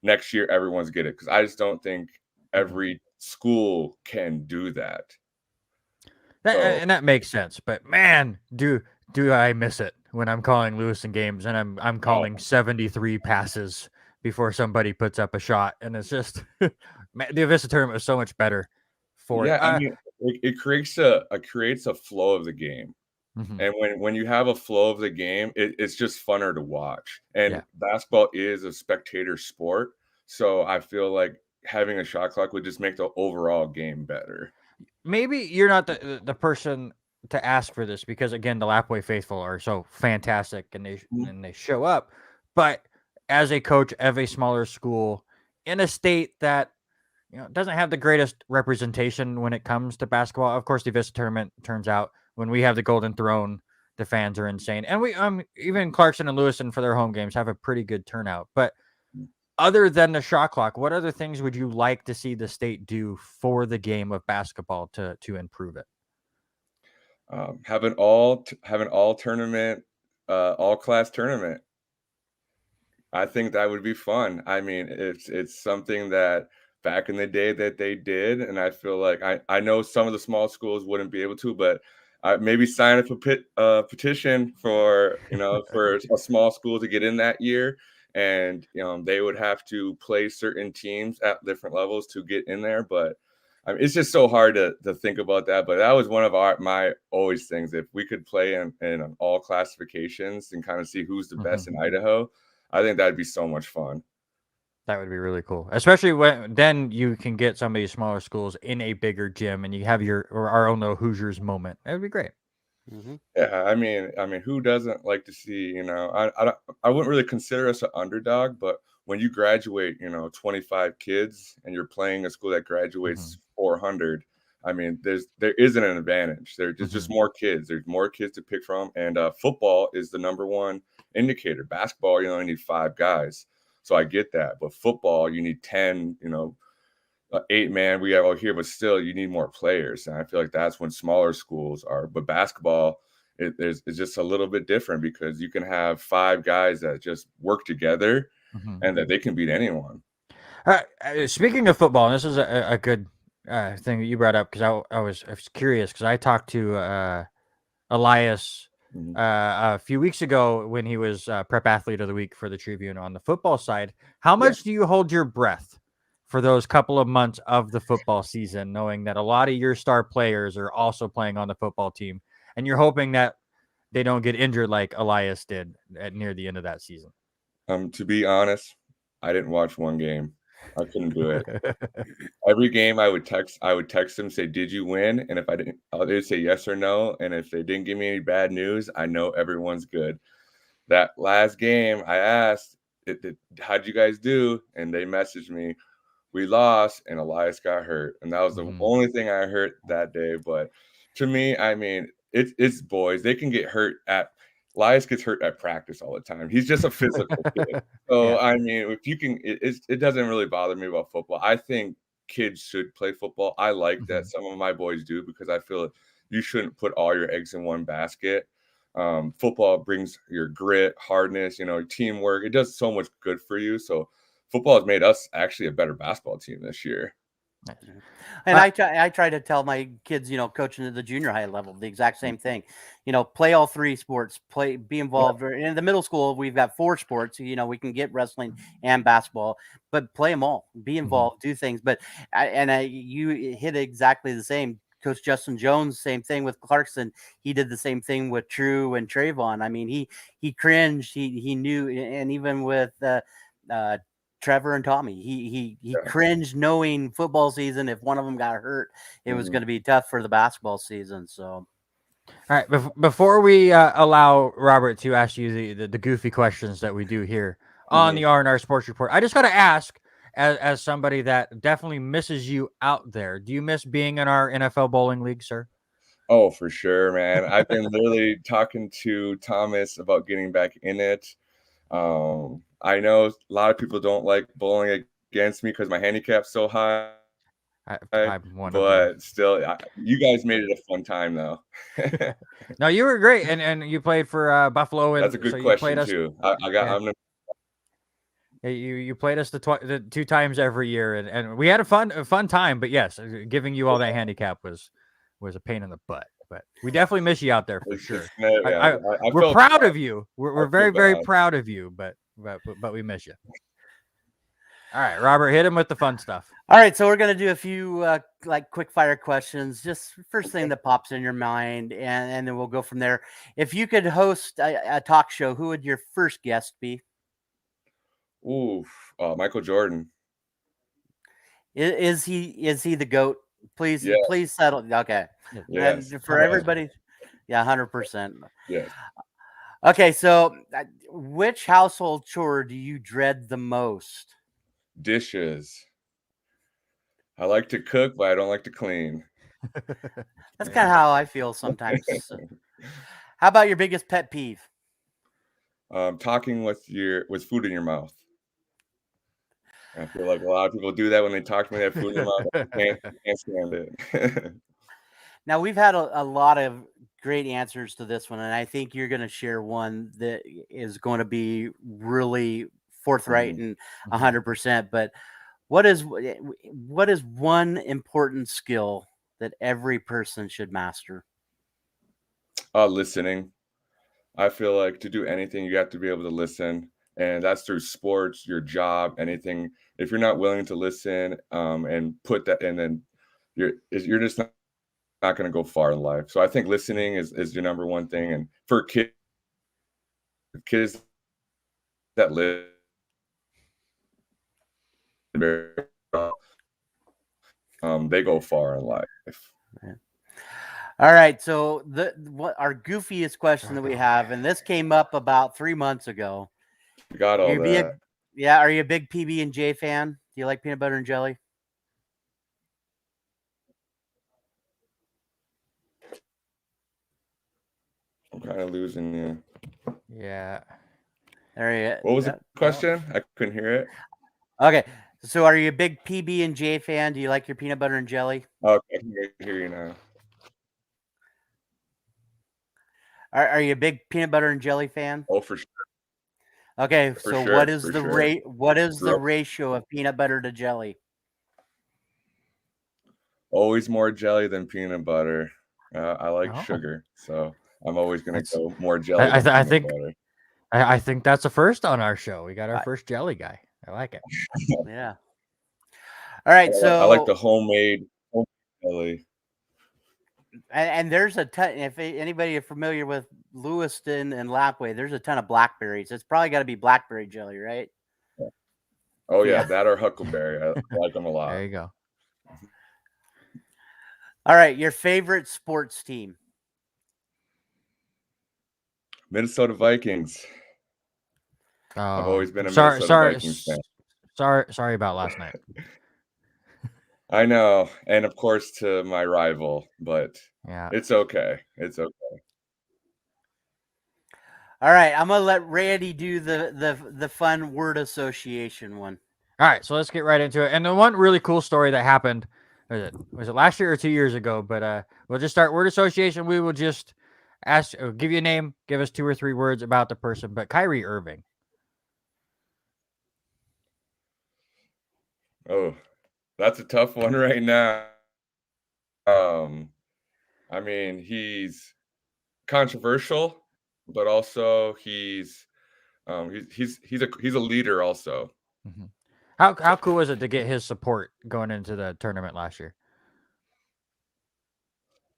next year everyone's get it because I just don't think every school can do that. And that makes sense. But man, do I miss it when I'm calling Lewiston games and I'm calling 73 passes before somebody puts up a shot, and it's just the Avista tournament was so much better for it. I mean, it creates a flow of the game, and when you have a flow of the game, it's just funner to watch. And basketball is a spectator sport, so I feel like having a shot clock would just make the overall game better. Maybe you're not the person to ask for this because again, the Lapwai faithful are so fantastic and they show up, but as a coach of a smaller school in a state that doesn't have the greatest representation when it comes to basketball. Of course, the Avista tournament turns out when we have the Golden Throne, the fans are insane, and we even Clarkson and Lewiston for their home games have a pretty good turnout. But other than the shot clock, what other things would you like to see the state do for the game of basketball to improve it? Have an all tournament, all class tournament. I think that would be fun. I mean, it's something that back in the day that they did, and I feel like I know some of the small schools wouldn't be able to, but maybe sign up a petition for for a small school to get in that year, and they would have to play certain teams at different levels to get in there. But I mean, it's just so hard to think about that. But that was one of my always things. If we could play in all classifications and kind of see who's the best in Idaho, I think that'd be so much fun. That would be really cool, especially when then you can get some of these smaller schools in a bigger gym, and you have our own little Hoosiers moment. That would be great. Yeah, I mean, who doesn't like to see? I wouldn't really consider us an underdog, but when you graduate, 25 kids, and you're playing a school that graduates 400. I mean, there isn't an advantage. There's just more kids. There's more kids to pick from, and football is the number one indicator. Basketball, you only need 5 guys, so I get that. But football, you need 10. 8-man we have out here, but still, you need more players, and I feel like that's when smaller schools are. But basketball, it's just a little bit different because you can have 5 guys that just work together, and that they can beat anyone. Speaking of football, and this is a good thing that you brought up because I was curious because I talked to Elias a few weeks ago when he was prep athlete of the week for the Tribune on the football side. How much do you hold your breath for those couple of months of the football season, knowing that a lot of your star players are also playing on the football team, and you're hoping that they don't get injured like Elias did near the end of that season? To be honest, I didn't watch one game. I couldn't do it. Every game I would text them, say, "Did you win?" And if I didn't, they'd say yes or no. And if they didn't give me any bad news, I know everyone's good. That last game, I asked, "How'd you guys do?" And they messaged me, "We lost," and Elias got hurt. And that was the only thing I heard that day. But to me, I mean, it's boys. They can get hurt Elias gets hurt at practice all the time. He's just a physical kid. So, I mean, if you can, it doesn't really bother me about football. I think kids should play football. I like that some of my boys do because I feel you shouldn't put all your eggs in one basket. Football brings your grit, hardness, teamwork. It does so much good for you. So football has made us actually a better basketball team this year. Nice. And I try to tell my kids, coaching at the junior high level, the exact same thing. Play all three sports, be involved. In the middle school, we've got 4 sports. We can get wrestling and basketball, but play them all. Be involved, do things. But you hit exactly the same. Coach Justin Jones, same thing with Clarkson. He did the same thing with True and Trayvon. I mean, he cringed. He knew, and even with Trevor and Tommy, he cringed knowing football season, if one of them got hurt, it was going to be tough for the basketball season. So, all right, before we allow Robert to ask you the goofy questions that we do here on the R&R Sports Report, I just got to ask, as somebody that definitely misses you out there, do you miss being in our NFL bowling league, sir? Oh, for sure, man. I've been literally talking to Thomas about getting back in it. I know a lot of people don't like bowling against me because my handicap's so high. I'm one but of them. Still, you guys made it a fun time, though. No, you were great, and you played for Buffalo. And that's a good so question you played us, too. You played us the 2 times every year, and we had a fun time. But yes, giving you all that handicap was a pain in the butt. But we definitely miss you out there for sure. We're proud of you. We're very, very proud of you. But we miss you. All right, Robert, hit him with the fun stuff. All right, so we're gonna do a few quick fire questions. Just first thing that pops in your mind, and then we'll go from there. If you could host a talk show, who would your first guest be? Michael Jordan. Is he the GOAT? Please settle. Okay. Yes. For everybody. Yeah, 100%. Yes. Okay, so which household chore do you dread the most? Dishes. I like to cook, but I don't like to clean. That's kind of how I feel sometimes. How about your biggest pet peeve? Talking with food in your mouth. I feel like a lot of people do that when they talk to me. They have food in their mouth. I can't stand it. Now, we've had a lot of great answers to this one, and I think you're going to share one that is going to be really forthright and 100%. But what is one important skill that every person should master? Listening. I feel like to do anything, you have to be able to listen. And that's through sports, your job, anything. If you're not willing to listen and put that, and then you're just not going to go far in life. So I think listening is your number one thing. And for kids that live, they go far in life. Yeah. All right. So our goofiest question that we have, and this came up about 3 months ago. Got all that. Are you a big PB&J fan? Do you like peanut butter and jelly? I'm kind of losing you. Yeah. What was the question? I couldn't hear it. Okay. So are you a big PB&J fan? Do you like your peanut butter and jelly? Okay, I can hear you now. Are you a big peanut butter and jelly fan? Oh, for sure. Okay, so what is the ratio of peanut butter to jelly? Always more jelly than peanut butter. I like sugar, so I'm always going to go more jelly than peanut butter. I think that's a first on our show. We got our first jelly guy. I like it. Yeah. All right, I like the homemade jelly. And there's a ton. If anybody is familiar with Lewiston and Lapwai, there's a ton of blackberries. It's probably got to be blackberry jelly, right? Oh yeah, that or huckleberry. I like them a lot. There you go. All right, your favorite sports team? Minnesota Vikings. I've always been a Minnesota Vikings fan. Sorry about last night. I know, and of course to my rival, but yeah, it's okay. It's okay. All right, I'm gonna let Randy do the fun word association one. All right, so let's get right into it. And the one really cool story that happened was it last year or 2 years ago? But we'll just start word association. We will just give you a name, give us 2 or 3 words about the person. But Kyrie Irving. Oh, That's a tough one right now. I mean, he's controversial, but also he's a leader also. Mhm. How cool was it to get his support going into the tournament last year?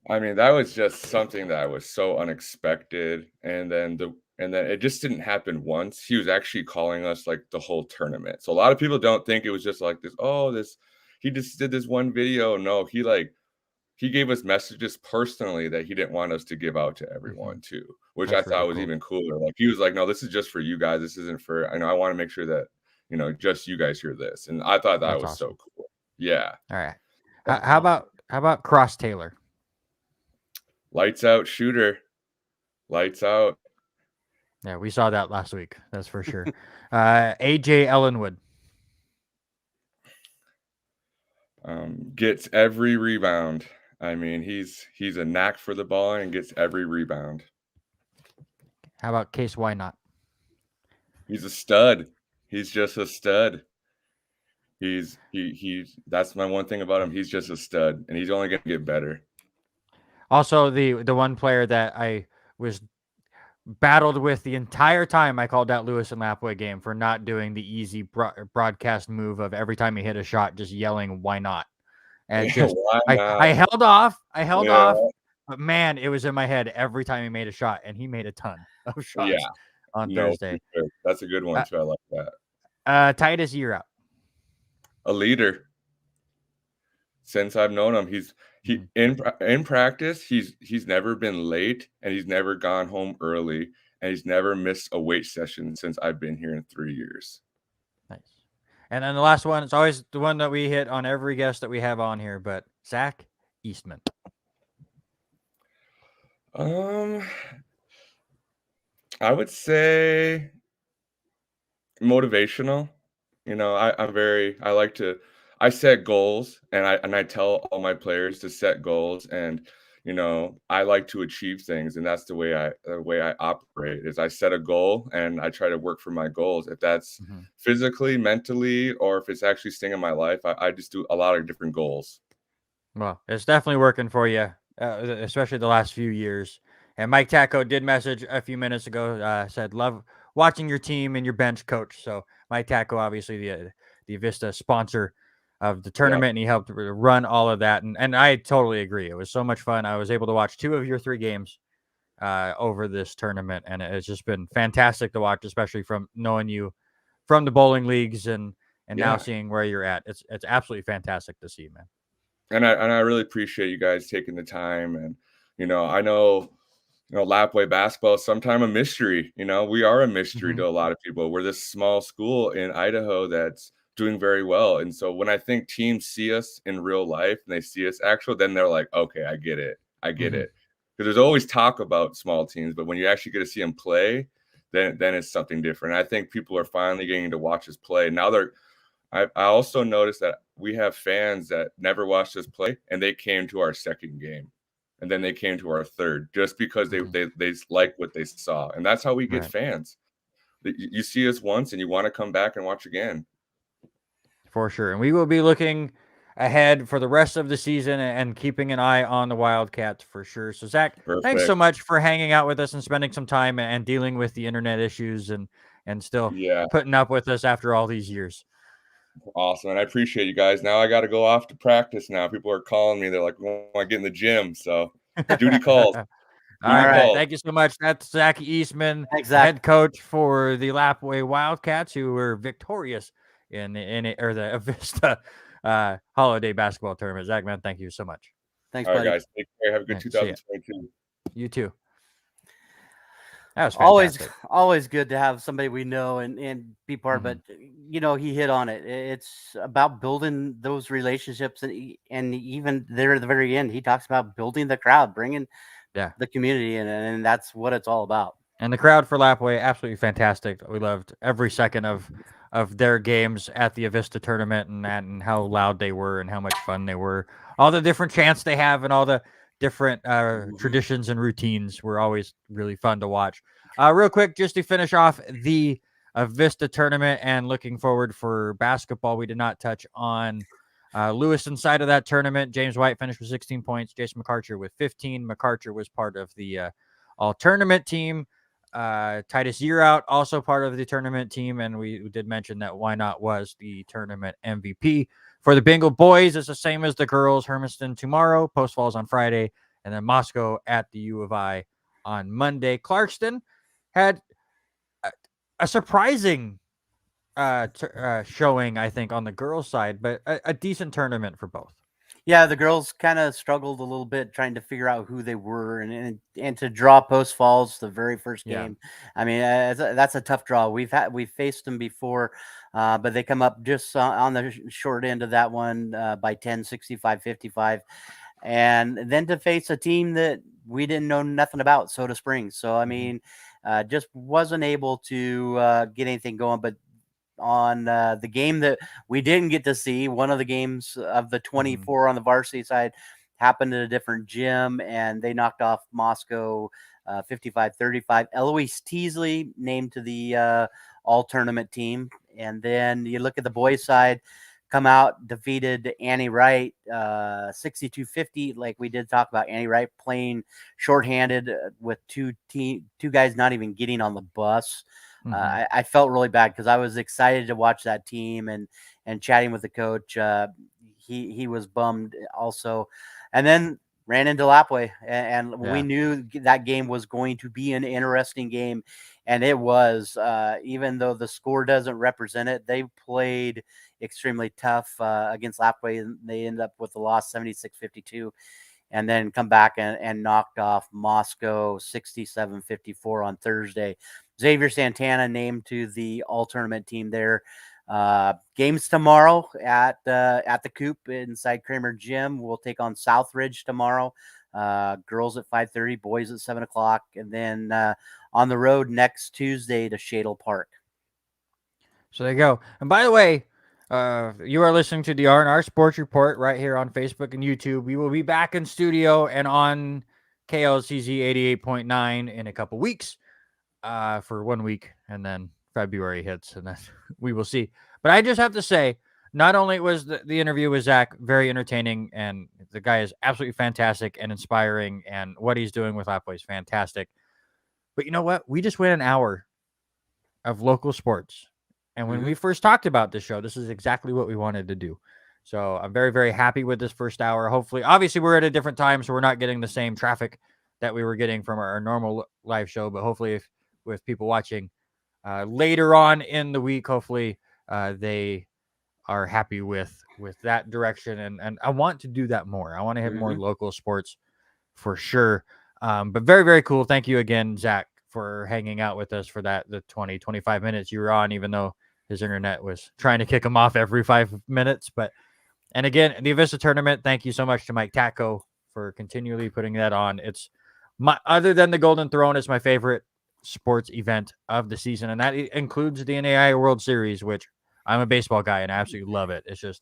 I mean, that was just something that was so unexpected, and then it just didn't happen once. He was actually calling us like the whole tournament. So a lot of people don't think it was just like this. Oh, this he just did this one video. No, he gave us messages personally that he didn't want us to give out to everyone too, which That's I thought really was cool. even cooler. Like he was like, "No, this is just for you guys. This isn't for. I know I want to make sure that just you guys hear this." And I thought that That's was awesome. so cool. Yeah, All right. That's How awesome. about Cross Taylor? lights out shooter, lights out. Yeah, we saw that last week. That's for sure. AJ Ellenwood. Gets every rebound. I mean, he's a knack for the ball and gets every rebound. How about Case Why Not? He's a stud. He's just a stud. He's that's my one thing about him. He's just a stud, and he's only gonna get better. Also, the one player that I was battled with the entire time I called that Lewis and Lapwai game for not doing the easy broadcast move of every time he hit a shot, just yelling, "Why not?" And just Why I not? held off. I held Yeah, off. But man, it was in my head every time he made a shot, and he made a ton of yeah. shots on No, for Thursday. sure. That's a good one too. I like that. Titus, you're out. A leader. Since I've known him, he in practice, he's never been late, and he's never gone home early, and he's never missed a weight session since I've been here in 3 years. Nice. And then the last one, it's always the one that we hit on every guest that we have on here, but Zach Eastman. I would say motivational. I set goals, and I tell all my players to set goals, and I like to achieve things, and that's the way I operate is I set a goal and I try to work for my goals. If that's physically, mentally, or if it's actually staying in my life, I just do a lot of different goals. Well, it's definitely working for you, especially the last few years. And Mike Tacko did message a few minutes ago, said, love watching your team and your bench coach. So Mike Tacko, obviously the Avista sponsor of the tournament, and he helped run all of that. And I totally agree. It was so much fun. I was able to watch 2 of your 3 games over this tournament, and it's just been fantastic to watch, especially from knowing you from the bowling leagues and now seeing where you're at. It's absolutely fantastic to see, man. And I really appreciate you guys taking the time. And I know Lapwai basketball is sometimes a mystery. We are a mystery to a lot of people. We're this small school in Idaho that's doing very well. And so when I think teams see us in real life and they see us actual, then they're like, okay, I get it. Because there's always talk about small teams, but when you actually get to see them play, then it's something different. I think people are finally getting to watch us play. Now I also noticed that we have fans that never watched us play, and they came to our second game, and then they came to our third just because they like what they saw. And that's how we get fans. You see us once and you want to come back and watch again. For sure. And we will be looking ahead for the rest of the season and keeping an eye on the Wildcats for sure. So, Zach, thanks so much for hanging out with us and spending some time and dealing with the internet issues and still putting up with us after all these years. Awesome. And I appreciate you guys. Now I got to go off to practice now. People are calling me. They're like, we want to get in the gym. So duty calls. All right. Thank you so much. That's Zach Eastman, head coach for the Lapwai Wildcats, who were victorious in the Avista Holiday basketball tournament. Zach, man, thank you so much. Thanks, All buddy. right, guys. Take care. Have a good 2022. You too. That was fantastic. Always good to have somebody we know and be part. But he hit on it. It's about building those relationships, and even there at the very end, he talks about building the crowd, bringing the community in, and that's what it's all about. And the crowd for Lapwai, absolutely fantastic. We loved every second of their games at the Avista tournament, and how loud they were and how much fun they were. All the different chants they have and all the different traditions and routines were always really fun to watch. Real quick, just to finish off the Avista tournament and looking forward for basketball, we did not touch on Lewiston side of that tournament, James White finished with 16 points. Jason McArcher with 15. McArcher was part of the all-tournament team. Titus Yearout, also part of the tournament team, and we did mention that Why Not was the tournament MVP. For the Bengal boys, it's the same as the girls. Hermiston tomorrow, Post Falls on Friday, and then Moscow at the U of I on Monday. Clarkston had a surprising showing, I think, on the girls' side, but a decent tournament for both. Yeah, the girls kind of struggled a little bit trying to figure out who they were, and to draw Post Falls the very first game. Yeah. I mean, that's a tough draw. We've faced them before, but they come up just on the short end of that one by 10, 65-55. And then to face a team that we didn't know nothing about, Soda Springs. So, I mean, just wasn't able to get anything going. But on the game that we didn't get to see, one of the games of the 24 on the varsity side happened at a different gym, and they knocked off Moscow 55-35. Eloise Teasley named to the all-tournament team. And then you look at the boys' side, come out, defeated Annie Wright 62-50. Like we did talk about, Annie Wright playing shorthanded with two guys not even getting on the bus. I felt really bad because I was excited to watch that team and chatting with the coach. He was bummed also, and then ran into Lapwai, and we knew that game was going to be an interesting game, and it was. Even though the score doesn't represent it, they played extremely tough against Lapwai, and they ended up with a loss 76-52. And then come back and knocked off Moscow 67-54 on Thursday. Xavier Santana named to the all-tournament team there. Games tomorrow at the Coop inside Kramer Gym. We'll take on Southridge tomorrow. Girls at 5:30, boys at 7 o'clock. And then on the road next Tuesday to Shadle Park. So there you go. And by the way, you are listening to the R&R Sports Report right here on Facebook and YouTube. We will be back in studio and on KLCZ 88.9 in a couple weeks for 1 week, and then February hits, and then we will see. But I just have to say, not only was the interview with Zach very entertaining, and the guy is absolutely fantastic and inspiring, and what he's doing with Lapwai is fantastic, but you know what? We just went an hour of local sports. And when we first talked about this show, this is exactly what we wanted to do. So I'm very, very happy with this first hour. Hopefully, obviously, we're at a different time, so we're not getting the same traffic that we were getting from our normal live show. But hopefully, with people watching later on in the week, hopefully they are happy with that direction. And I want to do that more. I want to have more local sports for sure. But very, very cool. Thank you again, Zach, for hanging out with us for the 25 minutes you were on, even though his internet was trying to kick him off every 5 minutes. And again, the Avista tournament, thank you so much to Mike Tacko for continually putting that on. It's other than the Golden Throne, it's my favorite sports event of the season. And that includes the NAIA World Series, which I'm a baseball guy and I absolutely love it. It's just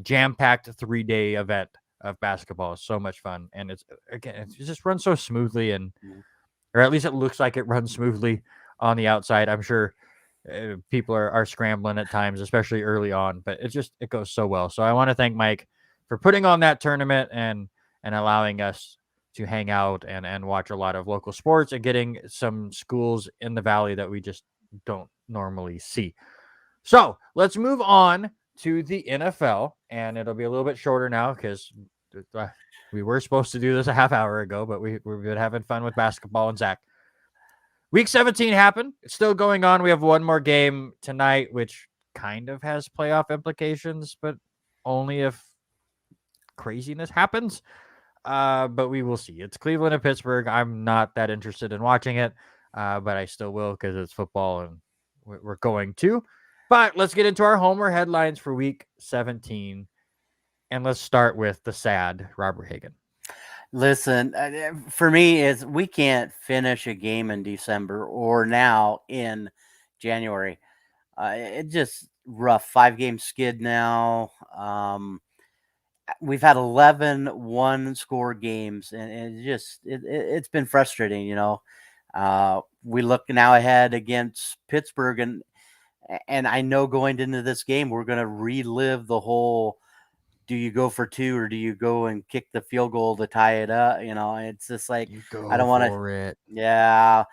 jam-packed 3-day event of basketball. It's so much fun. And it just runs so smoothly, or at least it looks like it runs smoothly on the outside. I'm sure people are scrambling at times, especially early on, but it goes so well. So I want to thank Mike for putting on that tournament and allowing us to hang out and watch a lot of local sports and getting some schools in the Valley that we just don't normally see. So let's move on to the NFL, and it'll be a little bit shorter now because we were supposed to do this a half hour ago, but we've been having fun with basketball and Zach. Week 17 happened. It's still going on. We have one more game tonight, which kind of has playoff implications, but only if craziness happens. But we will see. It's Cleveland and Pittsburgh. I'm not that interested in watching it, but I still will because it's football and we're going to. But let's get into our homer headlines for week 17. And let's start with the sad Robert Hagan. Listen, for me, is we can't finish a game in December or now in January. It's just rough. 5-game skid now. We've had 11 one-score games, and it's been frustrating, We look now ahead against Pittsburgh, and I know going into this game, we're going to relive the whole do you go for 2 or do you go and kick the field goal to tie it up? It's just like You go I don't want to. for it. Yeah,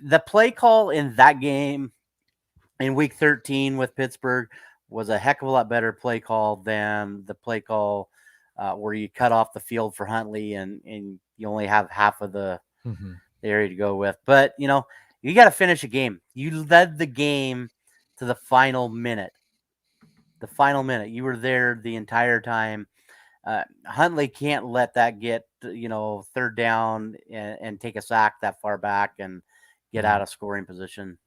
the play call in that game in Week 13 with Pittsburgh was a heck of a lot better play call than the play call where you cut off the field for Huntley and you only have half of the area to go with. But you got to finish a game. You led the game to the final minute. The final minute, you were there the entire time. Huntley can't let that get third down and take a sack that far back and get out of scoring position.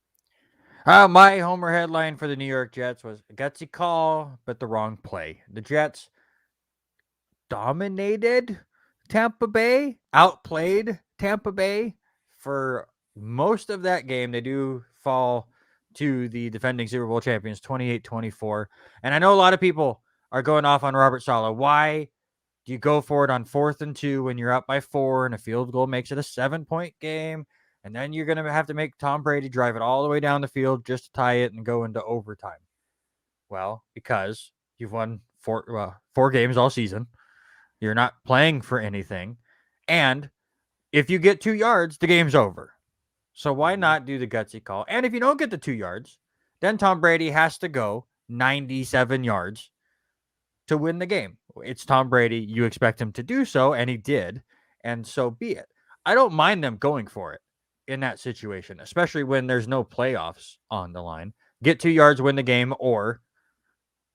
My homer headline for the New York Jets was a gutsy call, but the wrong play. The Jets dominated Tampa Bay, outplayed Tampa Bay for most of that game. They do fall to the defending Super Bowl champions 28-24. And I know a lot of people are going off on Robert Saleh. Why do you go for it on 4th and 2 when you're up by 4 and a field goal makes it a 7-point game? And then you're going to have to make Tom Brady drive it all the way down the field just to tie it and go into overtime. Well, because you've won four games all season. You're not playing for anything. And if you get 2 yards, the game's over. So why not do the gutsy call? And if you don't get the 2 yards, then Tom Brady has to go 97 yards to win the game. It's Tom Brady. You expect him to do so, and he did. And so be it. I don't mind them going for it in that situation, especially when there's no playoffs on the line. Get 2 yards, win the game, or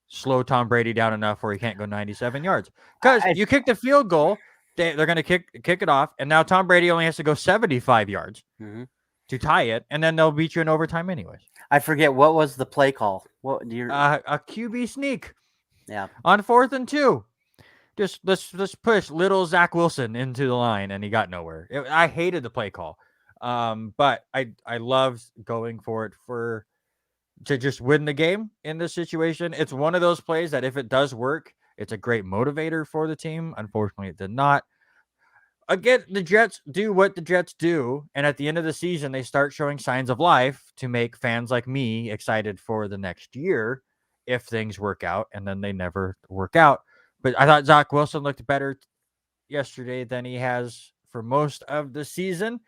slow Tom Brady down enough where he can't go 97 yards. Because you kick the field goal, they're going to kick it off, and now Tom Brady only has to go 75 yards to tie it, and then they'll beat you in overtime anyways. I forget, what was the play call? What do you? A QB sneak. Yeah. On 4th and 2. Just let's push little Zach Wilson into the line, and he got nowhere. I hated the play call, but I loved going for it to just win the game in this situation. It's one of those plays that if it does work, it's a great motivator for the team. Unfortunately, it did not. Again, the Jets do what the Jets do, and at the end of the season, they start showing signs of life to make fans like me excited for the next year if things work out, and then they never work out. But I thought Zach Wilson looked better yesterday than he has for most of the season.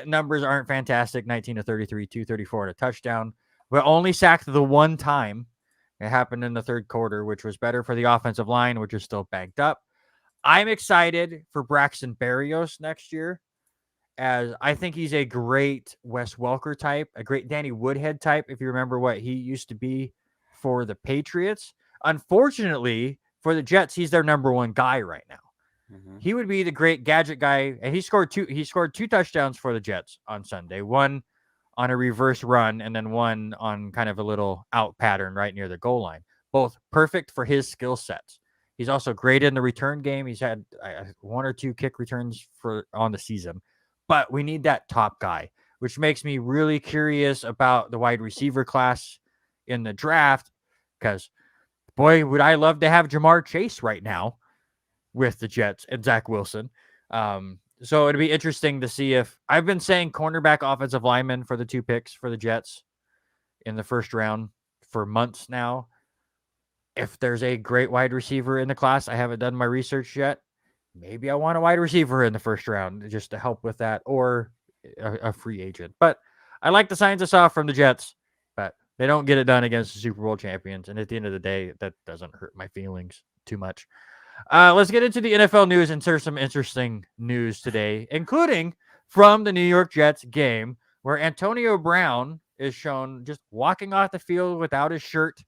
Numbers aren't fantastic. 19-33, 234 and a touchdown. But only sacked the one time. It happened in the third quarter, which was better for the offensive line, which is still banked up. I'm excited for Braxton Berrios next year, as I think he's a great Wes Welker type, a great Danny Woodhead type, if you remember what he used to be for the Patriots. Unfortunately, for the Jets, he's their number one guy right now. He would be the great gadget guy, and he scored two touchdowns for the Jets on Sunday. One on a reverse run, and then one on kind of a little out pattern right near the goal line. Both perfect for his skill sets. He's also great in the return game. He's had 1 or 2 kick returns on the season. But we need that top guy, which makes me really curious about the wide receiver class in the draft, because boy, would I love to have Jamar Chase right now with the Jets and Zach Wilson. So it'd be interesting to see if I've been saying cornerback, offensive lineman for the 2 picks for the Jets in the first round for months now. If there's a great wide receiver in the class, I haven't done my research yet. Maybe I want a wide receiver in the first round just to help with that, or a free agent. But I like the signs I saw from the Jets, but they don't get it done against the Super Bowl champions. And at the end of the day, that doesn't hurt my feelings too much. Let's get into the NFL news, and there's some interesting news today, including from the New York Jets game where Antonio Brown is shown just walking off the field without his shirt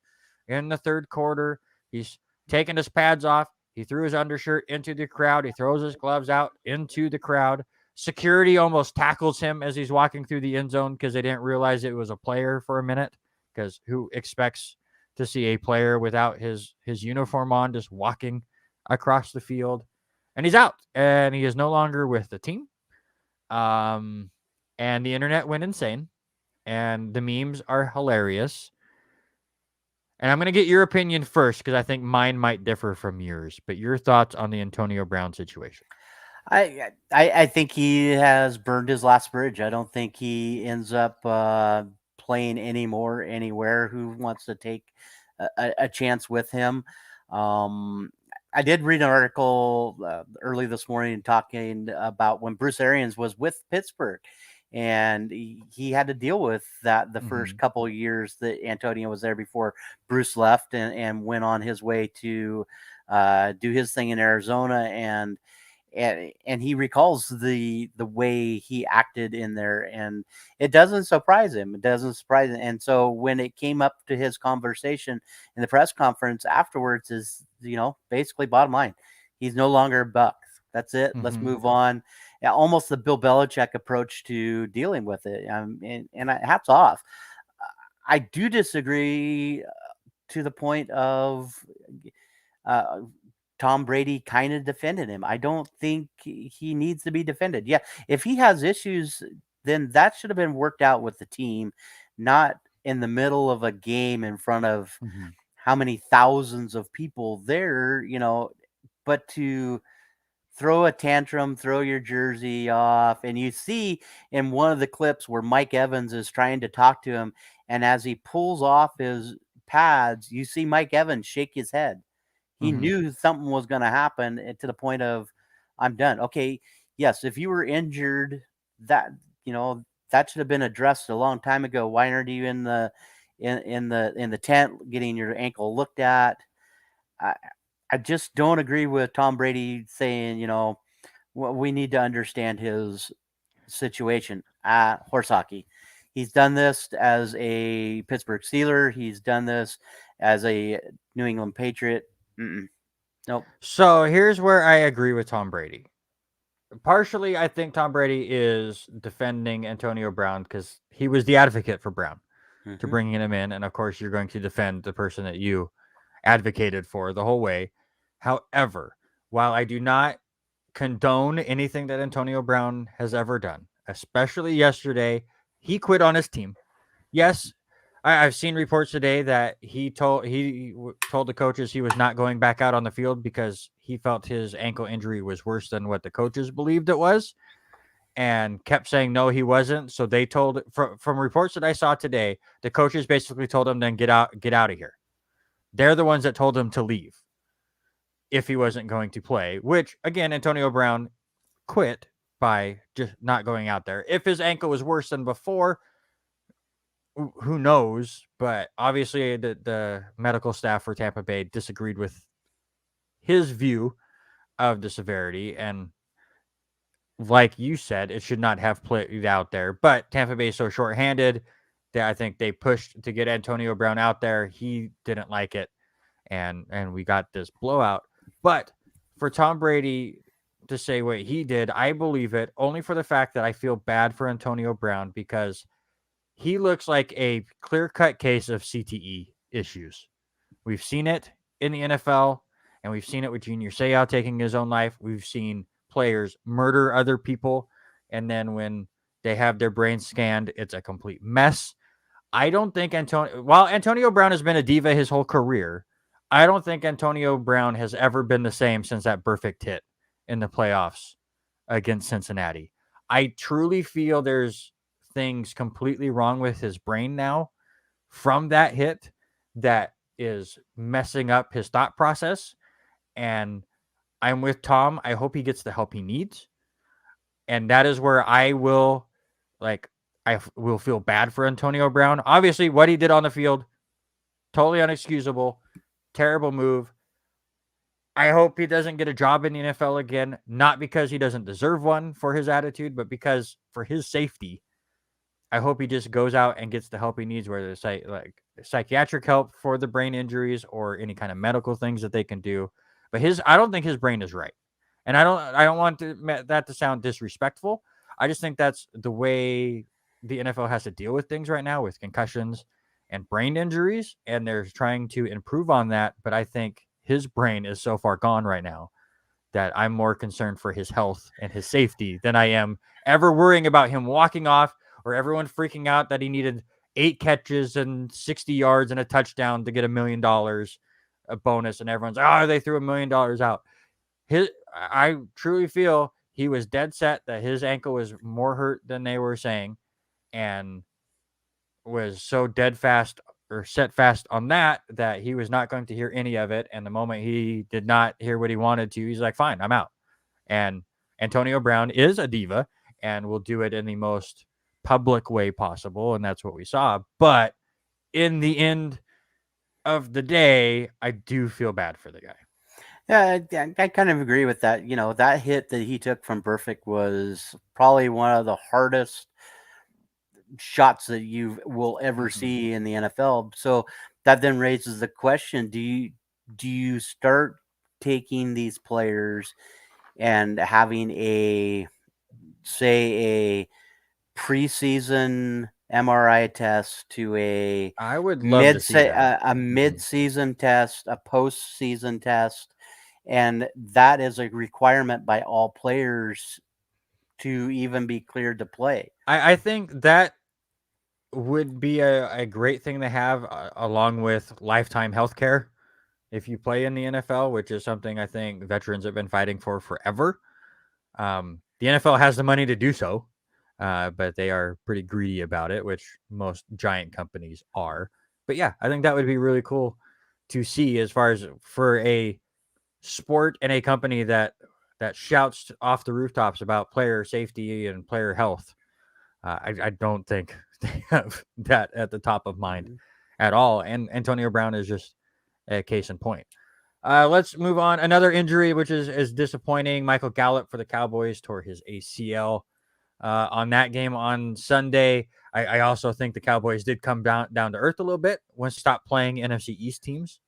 in the third quarter. He's taking his pads off. He threw his undershirt into the crowd. He throws his gloves out into the crowd. Security almost tackles him as he's walking through the end zone because they didn't realize it was a player for a minute, because who expects to see a player without his uniform on just walking across the field? And he's out, and he is no longer with the team. And the internet went insane, and the memes are hilarious. And I'm going to get your opinion first, because I think mine might differ from yours. But your thoughts on the Antonio Brown situation? I think he has burned his last bridge. I don't think he ends up playing anymore anywhere. Who wants to take a chance with him? I did read an article early this morning talking about when Bruce Arians was with Pittsburgh, and he had to deal with that the first couple of years that Antonio was there before Bruce left and went on his way to do his thing in Arizona. And he recalls the way he acted in there, and it doesn't surprise him. It doesn't surprise him. And so when it came up to his conversation in the press conference afterwards, is basically bottom line, he's no longer a Buck. That's it. Let's move on. Yeah, almost the Bill Belichick approach to dealing with it. And hats off. I do disagree to the point of Tom Brady kind of defended him. I don't think he needs to be defended. Yeah, if he has issues, then that should have been worked out with the team, not in the middle of a game in front of how many thousands of people there, but to throw a tantrum, throw your jersey off. And you see in one of the clips where Mike Evans is trying to talk to him, and as he pulls off his pads, you see Mike Evans shake his head. He knew something was going to happen to the point of, I'm done. Okay, yes, if you were injured, that that should have been addressed a long time ago. Why aren't you in the tent getting your ankle looked at? I just don't agree with Tom Brady saying, we need to understand his situation at horse hockey. He's done this as a Pittsburgh Steeler. He's done this as a New England Patriot. Nope. So here's where I agree with Tom Brady. Partially, I think Tom Brady is defending Antonio Brown because he was the advocate for Brown to bringing him in. And of course, you're going to defend the person that you advocated for the whole way. However, while I do not condone anything that Antonio Brown has ever done, especially yesterday, he quit on his team. Yes, I've seen reports today that he told the coaches he was not going back out on the field because he felt his ankle injury was worse than what the coaches believed it was, and kept saying no, he wasn't. So they told from reports that I saw today, the coaches basically told him then get out of here. They're the ones that told him to leave if he wasn't going to play, which again, Antonio Brown quit by just not going out there. If his ankle was worse than before, who knows? But obviously the medical staff for Tampa Bay disagreed with his view of the severity. And like you said, it should not have played out there. But Tampa Bay is so shorthanded that I think they pushed to get Antonio Brown out there. He didn't like it. And we got this blowout. But for Tom Brady to say what he did, I believe it only for the fact that I feel bad for Antonio Brown because he looks like a clear-cut case of CTE issues. We've seen it in the NFL, and we've seen it with Junior Seau taking his own life. We've seen players murder other people, and then when they have their brains scanned, it's a complete mess. I don't think while Antonio Brown has been a diva his whole career, I don't think Antonio Brown has ever been the same since that perfect hit in the playoffs against Cincinnati. I truly feel there's things completely wrong with his brain now from that hit that is messing up his thought process. And I'm with Tom. I hope he gets the help he needs. And that is where I will feel bad for Antonio Brown. Obviously, what he did on the field, totally unexcusable, terrible move. I hope he doesn't get a job in the NFL again, not because he doesn't deserve one for his attitude, but because for his safety. I hope he just goes out and gets the help he needs, whether it's like psychiatric help for the brain injuries or any kind of medical things that they can do. But I don't think his brain is right. And I don't want that to sound disrespectful. I just think that's the way the NFL has to deal with things right now with concussions and brain injuries. And they're trying to improve on that. But I think his brain is so far gone right now that I'm more concerned for his health and his safety than I am ever worrying about him walking off or everyone freaking out that he needed 8 catches and 60 yards and a touchdown to get $1 million a bonus. And everyone's like, they threw $1 million out. I truly feel he was dead set that his ankle was more hurt than they were saying and was so dead fast set fast on that he was not going to hear any of it. And the moment he did not hear what he wanted to, he's like, fine, I'm out. And Antonio Brown is a diva and will do it in the most public way possible. And that's what we saw. But in the end of the day, I do feel bad for the guy. Yeah, I kind of agree with that. You know, that hit that he took from Burfict was probably one of the hardest shots that you will ever see in the NFL. So that then raises the question: do you start taking these players and having a preseason MRI test to I would love to see that. a mid-season test, a post-season test, and that is a requirement by all players to even be cleared to play. I think that would be a great thing to have along with lifetime health care if you play in the NFL, which is something I think veterans have been fighting for forever. The NFL has the money to do so, but they are pretty greedy about it, which most giant companies are. But yeah, I think that would be really cool to see as far as for a sport and a company that shouts off the rooftops about player safety and player health. I don't think they have that at the top of mind at all. And Antonio Brown is just a case in point. Let's move on. Another injury, which is disappointing. Michael Gallup for the Cowboys tore his ACL on that game on Sunday. I also think the Cowboys did come down to earth a little bit once they stopped playing NFC East teams.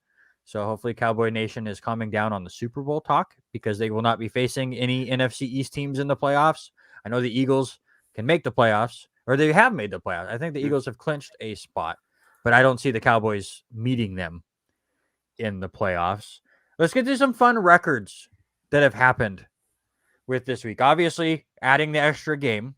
So hopefully Cowboy Nation is calming down on the Super Bowl talk because they will not be facing any NFC East teams in the playoffs. I know the Eagles can make the playoffs, or they have made the playoffs. I think the Eagles have clinched a spot, but I don't see the Cowboys meeting them in the playoffs. Let's get to some fun records that have happened with this week. Obviously, adding the extra game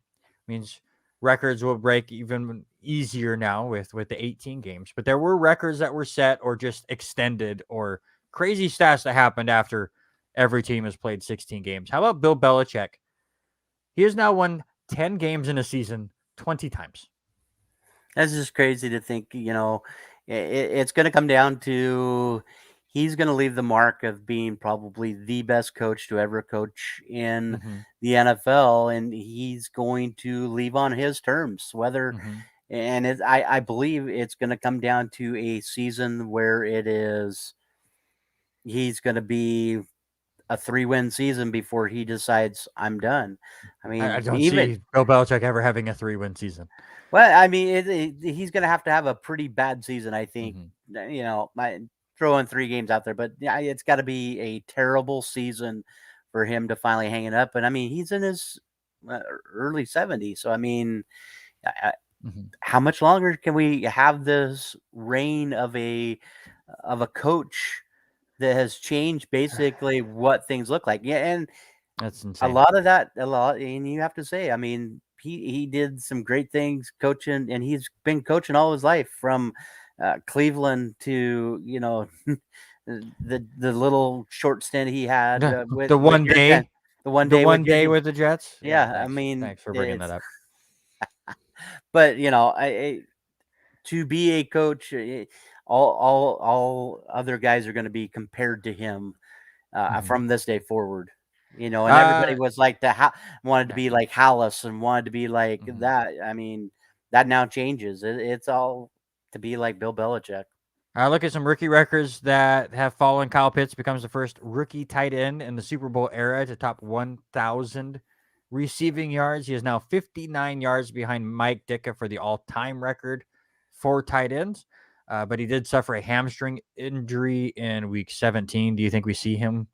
means records will break even easier now with the 18 games. But there were records that were set or just extended or crazy stats that happened after every team has played 16 games. How about Bill Belichick? He has now won 10 games in a season 20 times. That's just crazy to think, you know, it's going to come down to he's going to leave the mark of being probably the best coach to ever coach in the NFL, and he's going to leave on his terms. Whether and I believe it's going to come down to a season where he's going to be a 3-win season before he decides I'm done. I mean, I don't see Bill Belichick ever having a 3-win season. Well, I mean, he's going to have a pretty bad season, I think. You know, throwing 3 games out there, but yeah, it's got to be a terrible season for him to finally hang it up. And I mean, he's in his early 70s, so I mean, how much longer can we have this reign of a coach that has changed basically what things look like? Yeah, and that's insane. A lot, and you have to say, I mean, he did some great things coaching, and he's been coaching all his life from Cleveland to, you know, the little short stint he had with the one day with the Jets. Yeah, thanks. I mean, thanks for bringing that up. But you know, to be a coach, all other guys are going to be compared to him from this day forward. You know, and everybody was like wanted to be like Hallis and wanted to be like that. I mean, that now changes. It's all to be like Bill Belichick. Look at some rookie records that have fallen. Kyle Pitts becomes the first rookie tight end in the Super Bowl era to top 1,000 receiving yards. He is now 59 yards behind Mike Ditka for the all-time record for tight ends. But he did suffer a hamstring injury in week 17. Do you think we see him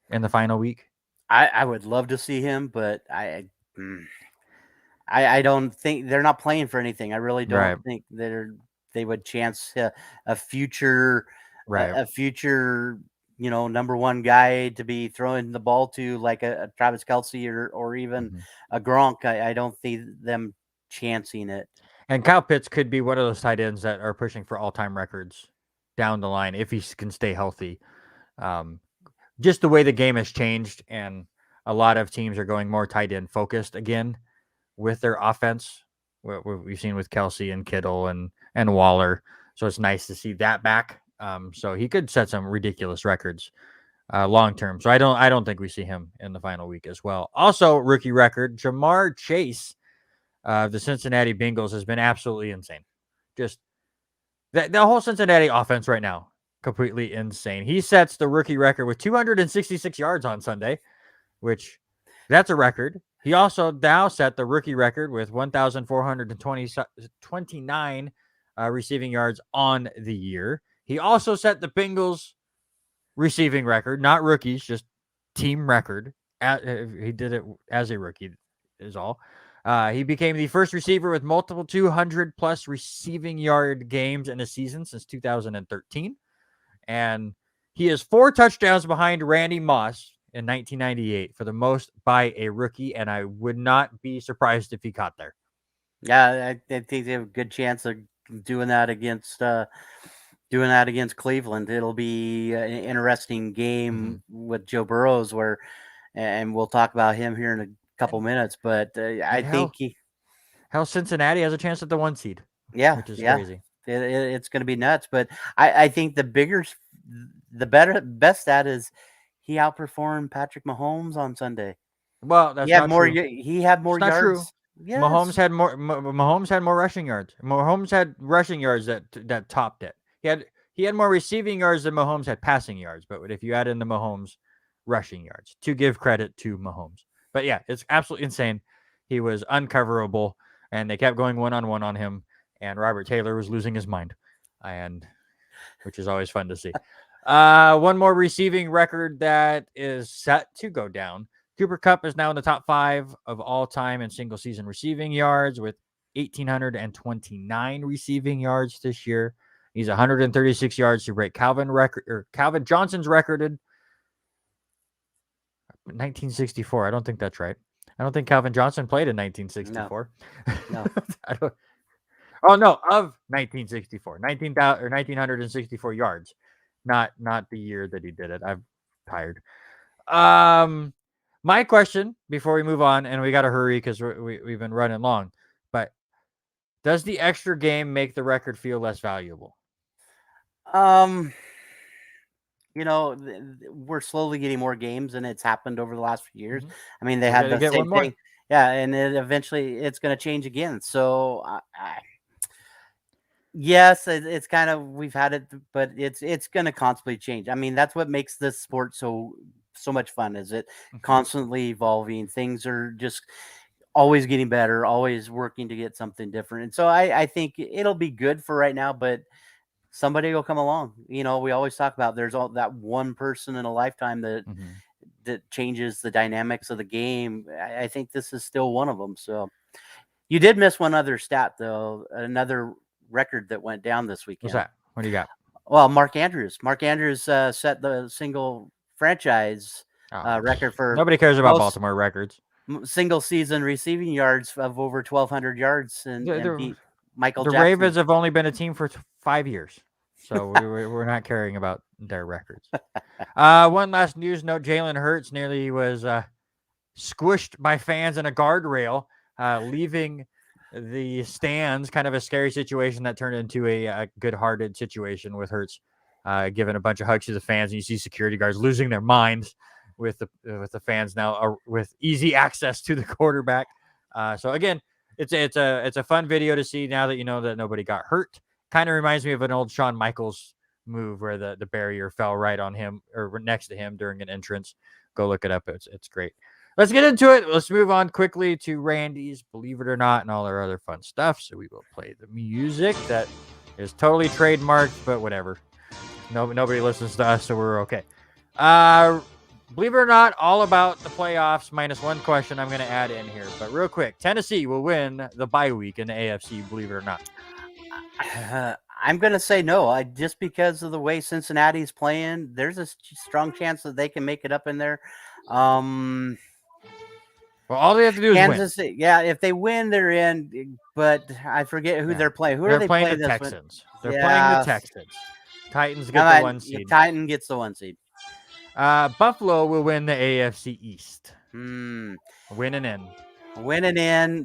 in the final week? I would love to see him, but I don't think they're not playing for anything. I really don't think they would chance a future, you know, number one guy to be throwing the ball to, like a Travis Kelce or even a Gronk. I don't see them chancing it. And Kyle Pitts could be one of those tight ends that are pushing for all-time records down the line if he can stay healthy. Just the way the game has changed, and a lot of teams are going more tight end focused again with their offense. What we've seen with Kelce and Kittle and Waller. So it's nice to see that back. So he could set some ridiculous records long term. So I don't think we see him in the final week as well. Also, rookie record, Jamar Chase of the Cincinnati Bengals has been absolutely insane. Just the whole Cincinnati offense right now, completely insane. He sets the rookie record with 266 yards on Sunday, which that's a record. He also now set the rookie record with 1,429 receiving yards on the year. He also set the Bengals receiving record, not rookies, just team record. He did it as a rookie, is all. He became the first receiver with multiple 200 plus receiving yard games in a season since 2013. And he is 4 touchdowns behind Randy Moss in 1998 for the most by a rookie. And I would not be surprised if he caught there. Yeah, I think they have a good chance of doing that against Cleveland. It'll be an interesting game with Joe Burrows, and we'll talk about him here in a couple minutes. But I think how Cincinnati has a chance at the 1 seed. Yeah, which is crazy. It's going to be nuts. But I think the best stat is he outperformed Patrick Mahomes on Sunday. Well, that's not true. He had more yards. True. Yes. Mahomes had more rushing yards. Mahomes had rushing yards that topped it. He had more receiving yards than Mahomes had passing yards. But if you add in the Mahomes rushing yards, to give credit to Mahomes. But yeah, it's absolutely insane. He was uncoverable, and they kept going one-on-one on him. And Robert Taylor was losing his mind, which is always fun to see. One more receiving record that is set to go down. Cooper Kupp is now in the top 5 of all time in single season receiving yards with 1,829 receiving yards this year. He's 136 yards to break Calvin Johnson's recorded 1964. I don't think that's right. I don't think Calvin Johnson played in 1964. No. I don't. Oh no, of 1964, 1964 yards, not the year that he did it. I'm tired. My question before we move on, and we got to hurry because we've been running long, but does the extra game make the record feel less valuable? We're slowly getting more games, and it's happened over the last few years. Mm-hmm. I mean, they had the same thing. Yeah, and eventually it's going to change again. So, yes, it's kind of, we've had it, but it's going to constantly change. I mean, that's what makes this sport so much fun, is it constantly evolving. Things are just always getting better, always working to get something different. And so I think it'll be good for right now, but somebody will come along. We always talk about there's all that one person in a lifetime that changes the dynamics of the game. I think this is still one of them. So you did miss one other stat, though, another record that went down this weekend. What's that? What do you got? Well, Mark Andrews set the single franchise record for. Nobody cares about Baltimore records. Single season receiving yards of over 1,200 yards, and beat Michael Jackson. The Ravens have only been a team for 5 years, so we're not caring about their records. One last news note: Jalen Hurts nearly was squished by fans in a guardrail, leaving the stands. Kind of a scary situation that turned into a good-hearted situation with Hurts giving a bunch of hugs to the fans, and you see security guards losing their minds with the fans now with easy access to the quarterback. So again, it's a fun video to see now that you know that nobody got hurt. Kind of reminds me of an old Shawn Michaels move where the barrier fell right on him or next to him during an entrance. Go look it up. It's great. Let's get into it. Let's move on quickly to Randy's Believe It or Not and all our other fun stuff. So we will play the music that is totally trademarked, but whatever. Nobody listens to us, so we're okay. Believe it or not, all about the playoffs, minus one question I'm going to add in here. But real quick, Tennessee will win the bye week in the AFC, believe it or not. I'm going to say no. Just because of the way Cincinnati's playing, there's a strong chance that they can make it up in there. Well, all they have to do is Kansas win. City, yeah, if they win, they're in. But I forget who they're playing. Who are they playing? The Texans. They're playing the Texans. Titans get the 1 seed. Titan gets the 1 seed. Buffalo will win the AFC East. Winning in.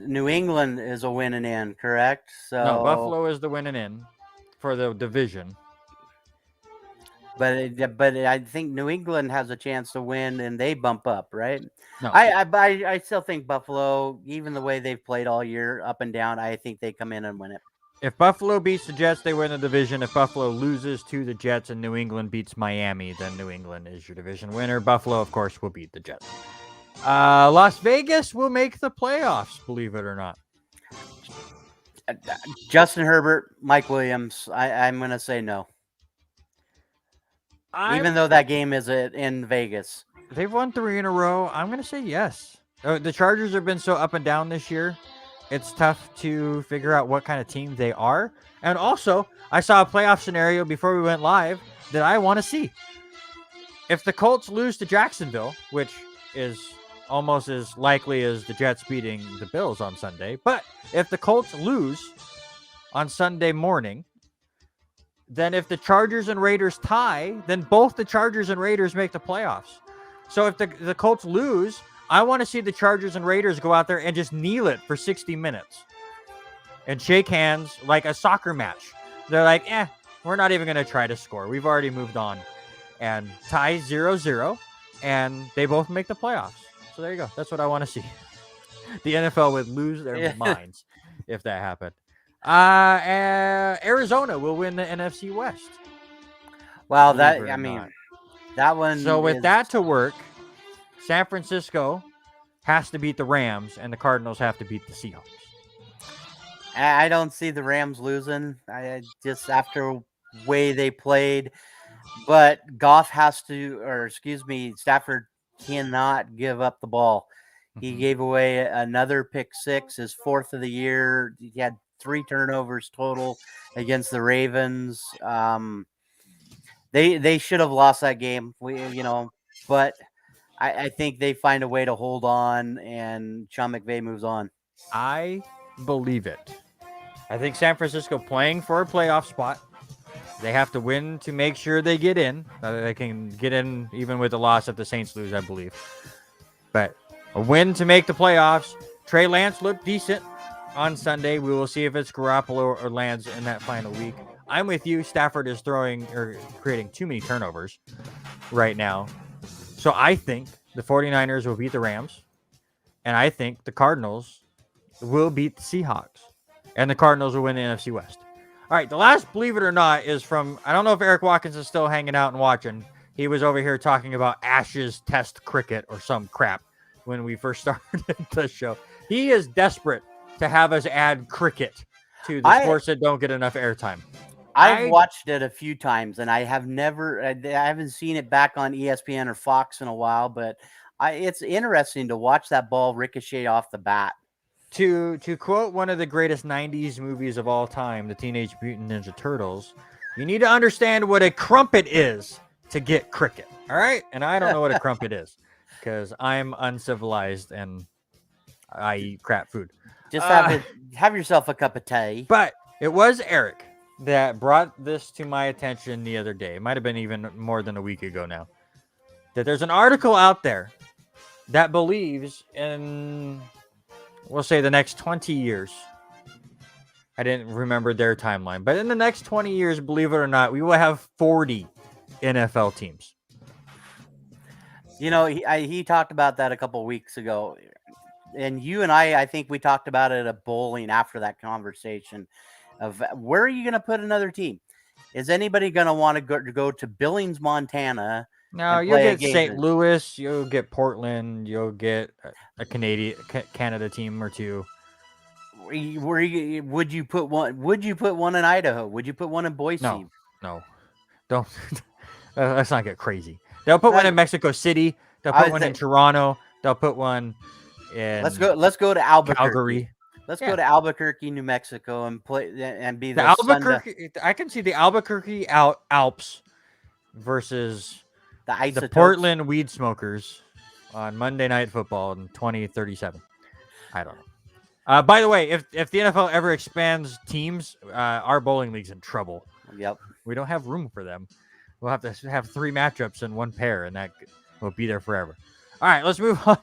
New England is a winning in, correct? So no, Buffalo is the winning in for the division. But I think New England has a chance to win, and they bump up, right? No. I still think Buffalo, even the way they've played all year, up and down, I think they come in and win it. If Buffalo beats the Jets, they win the division. If Buffalo loses to the Jets and New England beats Miami, then New England is your division winner. Buffalo, of course, will beat the Jets. Las Vegas will make the playoffs, believe it or not. Justin Herbert, Mike Williams, I'm going to say no. Even though that game is in Vegas. They've won 3 in a row. I'm going to say yes. The Chargers have been so up and down this year. It's tough to figure out what kind of team they are. And also, I saw a playoff scenario before we went live that I want to see. If the Colts lose to Jacksonville, which is almost as likely as the Jets beating the Bills on Sunday, but if the Colts lose on Sunday morning, then if the Chargers and Raiders tie, then both the Chargers and Raiders make the playoffs. So if the Colts lose, I want to see the Chargers and Raiders go out there and just kneel it for 60 minutes and shake hands like a soccer match. They're like, we're not even going to try to score. We've already moved on. And tie 0-0, and they both make the playoffs. So there you go. That's what I want to see. The NFL would lose their minds if that happened. Arizona will win the NFC West. Wow, that one. So with that to work, San Francisco has to beat the Rams, and the Cardinals have to beat the Seahawks. I don't see the Rams losing. I just after the way they played, but Goff has to, Stafford cannot give up the ball. He gave away another pick six, his fourth of the year. He had 3 turnovers total against the Ravens. They should have lost that game, but I think they find a way to hold on, and Sean McVay moves on. I believe it. I think San Francisco playing for a playoff spot. They have to win to make sure they get in. They can get in even with the loss if the Saints lose, I believe. But a win to make the playoffs. Trey Lance looked decent on Sunday. We will see if it's Garoppolo or Lance in that final week. I'm with you. Stafford is creating too many turnovers right now. So I think the 49ers will beat the Rams, and I think the Cardinals will beat the Seahawks, and the Cardinals will win the NFC West. All right, the last, believe it or not, is from, I don't know if Eric Watkins is still hanging out and watching. He was over here talking about Ashes Test cricket or some crap when we first started the show. He is desperate to have us add cricket to the sports that don't get enough airtime. I've watched it a few times, and I haven't seen it back on ESPN or Fox in a while, but it's interesting to watch that ball ricochet off the bat. To quote one of the greatest 90s movies of all time, the Teenage Mutant Ninja Turtles, you need to understand what a crumpet is to get cricket, all right? And I don't know what a crumpet is because I'm uncivilized and I eat crap food. Just have yourself a cup of tea. But it was Eric that brought this to my attention the other day. It might have been even more than a week ago now. That there's an article out there that believes in, we'll say, the next 20 years. I didn't remember their timeline. But in the next 20 years, believe it or not, we will have 40 NFL teams. He talked about that a couple of weeks ago. And you and I think we talked about it at bowling after that conversation of where are you going to put another team? Is anybody going to want to go to Billings, Montana? No, you'll get St. Louis, you'll get Portland, you'll get a Canada team or two. Would you put one? Would you put one in Idaho? Would you put one in Boise? No, don't. Let's not get crazy. They'll put one in Mexico City. They'll put one in Toronto. They'll put one in. Let's go to Albuquerque. Calgary. Let's go to Albuquerque, New Mexico, and play and be the Albuquerque. I can see the Albuquerque Alps versus the Portland Weed Smokers on Monday Night Football in 2037. I don't know. By the way, if the NFL ever expands teams, our bowling league's in trouble. Yep. We don't have room for them. We'll have to have 3 matchups in one pair, and that will be there forever. All right, let's move on.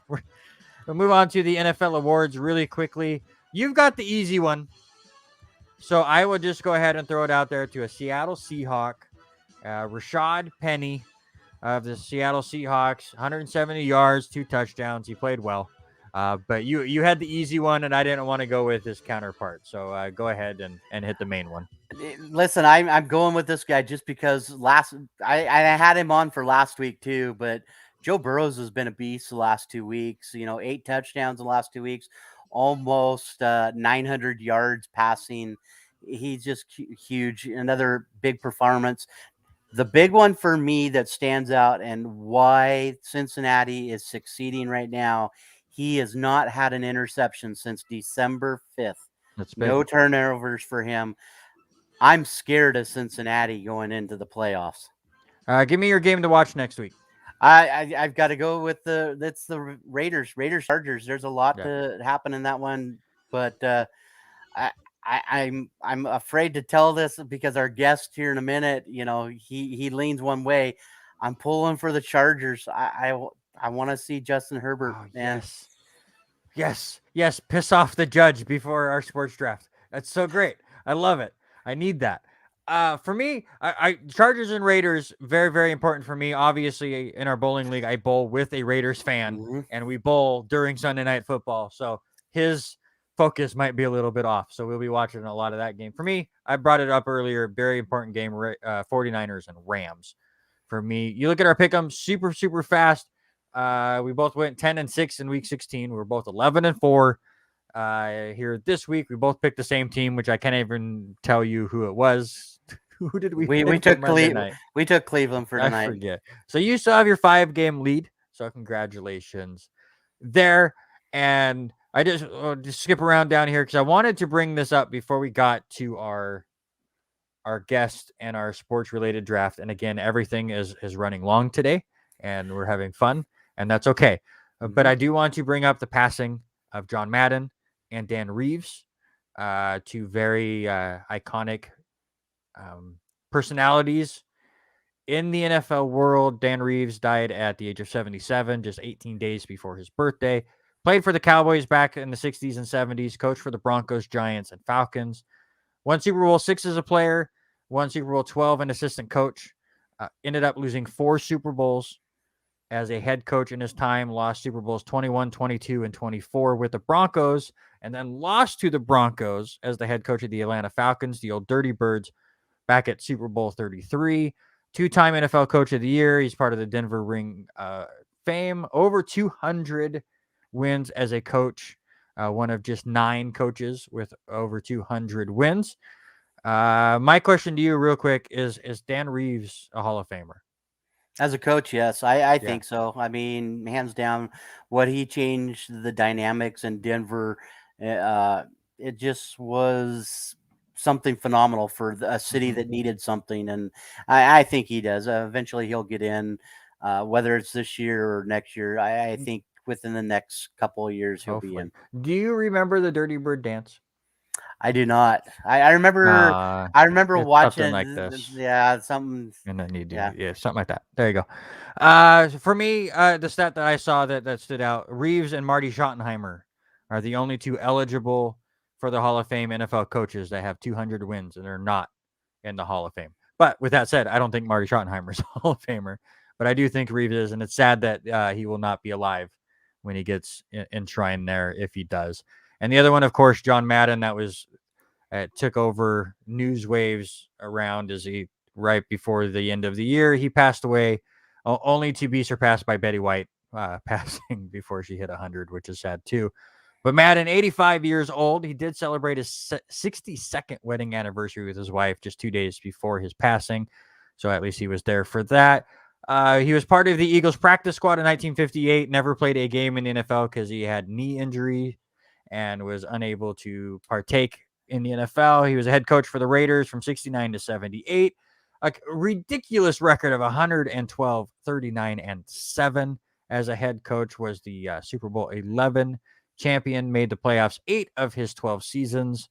We'll move on to the NFL awards really quickly. You've got the easy one. So I will just go ahead and throw it out there to a Seattle Seahawk, Rashad Penny of the Seattle Seahawks, 170 yards, 2 touchdowns. He played well. But you had the easy one, and I didn't want to go with his counterpart. So go ahead and hit the main one. Listen, I'm going with this guy just because I had him on for last week too, but Joe Burrows has been a beast the last 2 weeks. 8 touchdowns in the last 2 weeks, almost 900 yards passing. He's just huge. Another big performance. The big one for me that stands out and why Cincinnati is succeeding right now, he has not had an interception since December 5th. That's big. No turnovers for him. I'm scared of Cincinnati going into the playoffs. Give me your game to watch next week. I've got to go with the Raiders Chargers. There's a lot to happen in that one, but I'm afraid to tell this because our guest here in a minute, he leans one way. I'm pulling for the Chargers. I want to see Justin Herbert. Oh, yes. Piss off the judge before our sports draft. That's so great. I love it. I need that. For me, I Chargers and Raiders, very, very important for me. Obviously, in our bowling league, I bowl with a Raiders fan, and we bowl during Sunday Night Football. So his focus might be a little bit off. So we'll be watching a lot of that game. For me, I brought it up earlier. Very important game, 49ers and Rams. For me, you look at our pick'em, super, super fast. We both went 10-6 in week 16. We were both 11-4. Here this week, we both picked the same team, which I can't even tell you who it was. Who did we pick? We took Cleveland for tonight. I forget. So you still have your 5-game lead. So congratulations there. And I just skip around down here because I wanted to bring this up before we got to our guest and our sports related draft. And again, everything is running long today, and we're having fun, and that's okay. But I do want to bring up the passing of John Madden and Dan Reeves, two very iconic personalities in the NFL world. Dan Reeves died at the age of 77, just 18 days before his birthday. Played for the Cowboys back in the 60s and 70s, coached for the Broncos, Giants, and Falcons. Won Super Bowl 6 as a player, won Super Bowl 12 an assistant coach. Ended up losing 4 Super Bowls as a head coach in his time, lost Super Bowls 21, 22, and 24 with the Broncos, and then lost to the Broncos as the head coach of the Atlanta Falcons, the old Dirty Birds, back at Super Bowl 33. 2-time NFL Coach of the Year. He's part of the Denver Ring fame. Over 200 wins as a coach. One of just 9 coaches with over 200 wins. My question to you real quick is Dan Reeves a Hall of Famer? As a coach, yes, I think so. I mean, hands down, what he changed the dynamics in Denver, it just was something phenomenal for a city that needed something. And I think he does. Eventually he'll get in, whether it's this year or next year. I think within the next couple of years, he'll be in. Do you remember the Dirty Bird dance? I do not. I remember. I remember watching something like this. Yeah, something. And then you do, something like that. There you go. For me, the stat that I saw that stood out: Reeves and Marty Schottenheimer are the only 2 eligible for the Hall of Fame NFL coaches that have 200 wins, and they're not in the Hall of Fame. But with that said, I don't think Marty Schottenheimer is a Hall of Famer, but I do think Reeves is, and it's sad that he will not be alive when he gets enshrined there if he does. And the other one, of course, John Madden, that was took over news waves around as he right before the end of the year. He passed away, only to be surpassed by Betty White passing before she hit 100, which is sad too. But Madden, 85 years old, he did celebrate his 62nd wedding anniversary with his wife just 2 days before his passing. So at least he was there for that. He was part of the Eagles practice squad in 1958, never played a game in the NFL because he had knee injury and was unable to partake in the NFL. He was a head coach for the Raiders from 69 to 78. A ridiculous record of 112, 39, and 7 as a head coach. Was the Super Bowl 11 champion, made the playoffs 8 of his 12 seasons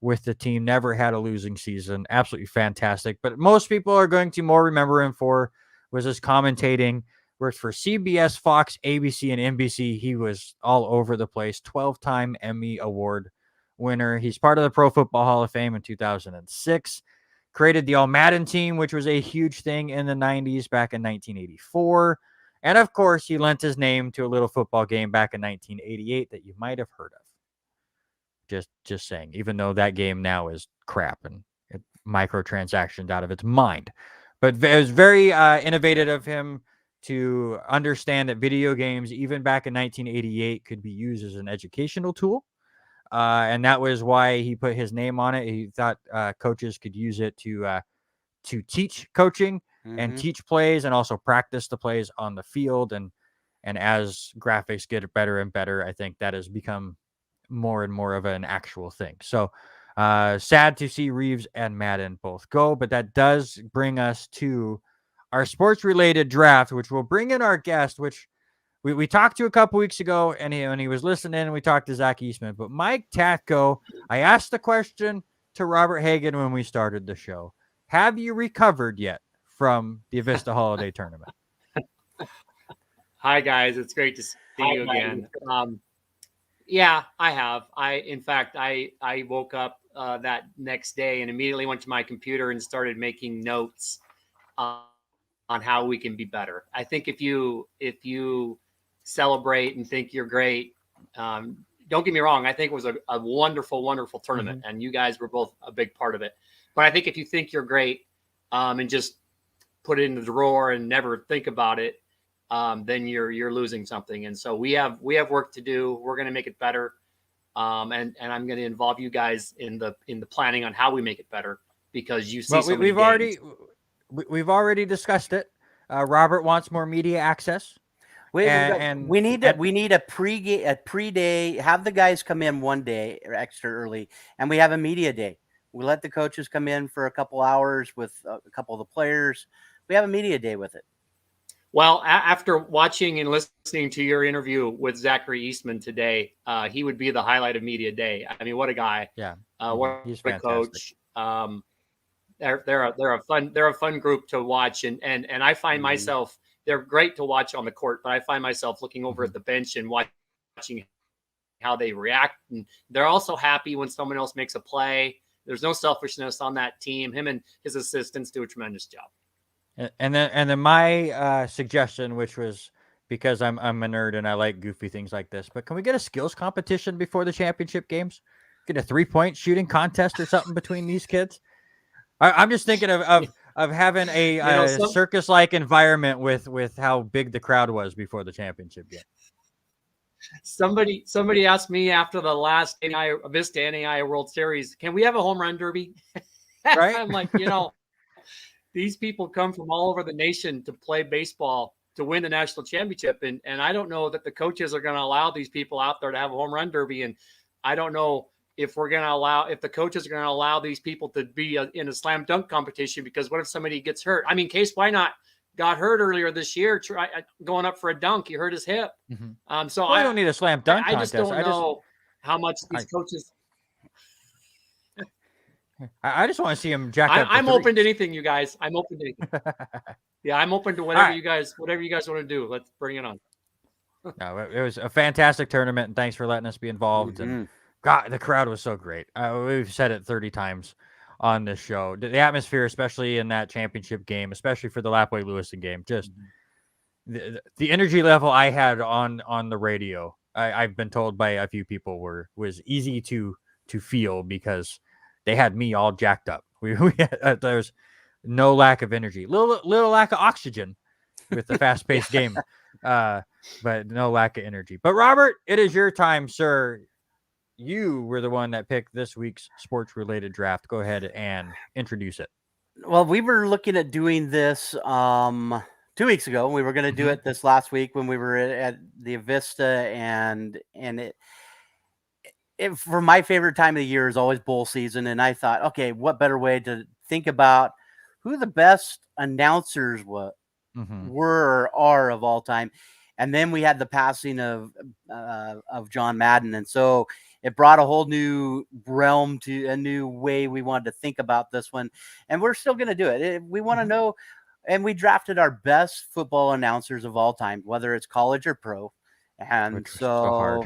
with the team, never had a losing season. Absolutely fantastic. But most people are going to more remember him for was his commentating. Worked for CBS, Fox, ABC, and NBC. He was all over the place. 12-time Emmy Award winner. He's part of the Pro Football Hall of Fame in 2006. Created the All Madden team, which was a huge thing in the 90s back in 1984. And of course, he lent his name to a little football game back in 1988 that you might have heard of. Just saying, even though that game now is crap and microtransactions out of its mind. But it was very innovative of him to understand that video games, even back in 1988, could be used as an educational tool. And that was why he put his name on it. He thought coaches could use it to teach coaching and teach plays and also practice the plays on the field. And as graphics get better and better, I think that has become more and more of an actual thing. So sad to see Reeves and Madden both go, but that does bring us to our sports-related draft, which will bring in our guest, which we talked to a couple weeks ago, and he was listening, and we talked to Zach Eastman. But Mike Tatko, I asked the question to Robert Hagan when we started the show. Have you recovered yet from the Avista Holiday Tournament? Hi, guys. It's great to see you again. Yeah, I have. In fact, I woke up that next day and immediately went to my computer and started making notes on how we can be better. I think if you celebrate and think you're great, don't get me wrong, I think it was a wonderful, wonderful tournament, and you guys were both a big part of it. But I think if you think you're great and just put it in the drawer and never think about it, then you're losing something. And so we have work to do. We're going to make it better. And I'm going to involve you guys in the planning on how we make it better, because you see we've already discussed it. Robert wants more media access. We need a pre-day. Have the guys come in one day or extra early, and we have a media day. We let the coaches come in for a couple hours with a couple of the players. We have a media day with it. Well, after watching and listening to your interview with Zachary Eastman today, he would be the highlight of media day. I mean, what a guy! Yeah, what a coach. They're a fun group to watch, and I find myself. They're great to watch on the court, but I find myself looking over at the bench and watching how they react. And they're also happy when someone else makes a play. There's no selfishness on that team. Him and his assistants do a tremendous job. And then my suggestion, which was because I'm a nerd and I like goofy things like this, but can we get a skills competition before the championship games? Get a 3-point shooting contest or something between these kids? I'm just thinking of having a circus-like environment with how big the crowd was before the championship game. Somebody asked me after the last Avista NAI World Series, can we have a home run derby? Right? I'm like, these people come from all over the nation to play baseball to win the national championship, and I don't know that the coaches are going to allow these people out there to have a home run derby, and I don't know if the coaches are going to allow these people to be in a slam dunk competition, because what if somebody gets hurt? I mean, Case Wynot got hurt earlier this year going up for a dunk. He hurt his hip. So I don't need a slam dunk contest. I just don't know how much these coaches. I just want to see him jack up. I'm open to anything, you guys. I'm open to anything. Yeah, I'm open to whatever you guys want to do. Let's bring it on. No, it was a fantastic tournament, and thanks for letting us be involved. And God, the crowd was so great. We've said it 30 times on this show. The atmosphere, especially in that championship game, especially for the Lapwai Lewiston game, just the energy level I had on the radio, I've been told by a few people was easy to feel, because they had me all jacked up. There's no lack of energy, little lack of oxygen with the fast-paced game, but no lack of energy. But Robert, it is your time, sir. You were the one that picked this week's sports-related draft. Go ahead and introduce it. Well, we were looking at doing this 2 weeks ago. We were going to do it this last week when we were at the Avista, and it for my favorite time of the year is always bowl season. And I thought, okay, what better way to think about who the best announcers were or are of all time. And then we had the passing of John Madden. And so it brought a whole new realm to a new way we wanted to think about this one. And we're still going to do it. We want to know. And we drafted our best football announcers of all time, whether it's college or pro. And so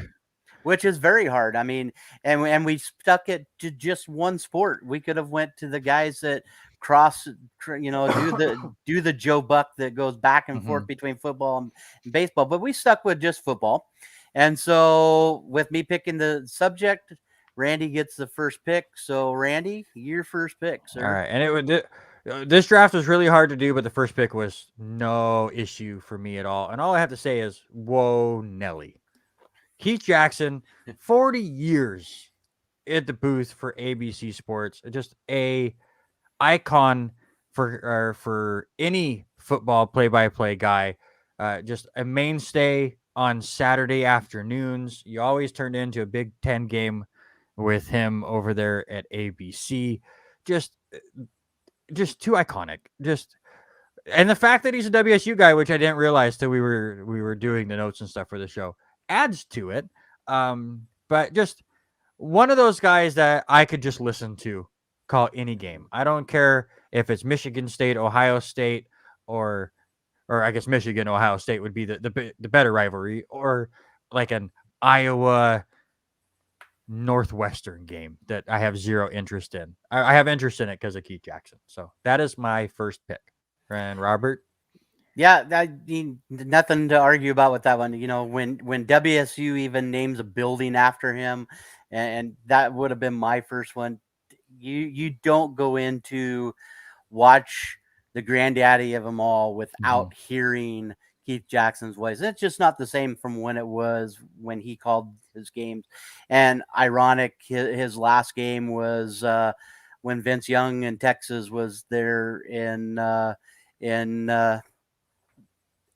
which is very hard. I mean, and we stuck it to just one sport. We could have went to the guys that cross, do the Joe Buck that goes back and forth between football and baseball, but we stuck with just football. And so with me picking the subject, Randy gets the first pick. So Randy, your first pick, sir. All right, and it would. This draft was really hard to do, but the first pick was no issue for me at all. And all I have to say is, whoa, Nelly. Keith Jackson, 40 years at the booth for ABC Sports, just a icon for any football play-by-play guy. Just a mainstay on Saturday afternoons. You always turned into a Big Ten game with him over there at ABC. Just too iconic. And the fact that he's a WSU guy, which I didn't realize till we were doing the notes and stuff for the show, adds to it. But just one of those guys that I could just listen to call any game. I don't care if it's Michigan State, Ohio State, or I guess Michigan, Ohio State would be the better rivalry, or like an Iowa Northwestern game that I have zero interest in. I have interest in it because of Keith Jackson. So that is my first pick. And Robert? Yeah, I mean, nothing to argue about with that one. You know, when WSU even names a building after him, and that would have been my first one. You don't go into watch the granddaddy of them all without hearing Keith Jackson's voice. It's just not the same from when it was when he called his games. And ironic, his last game was when Vince Young in Texas was there in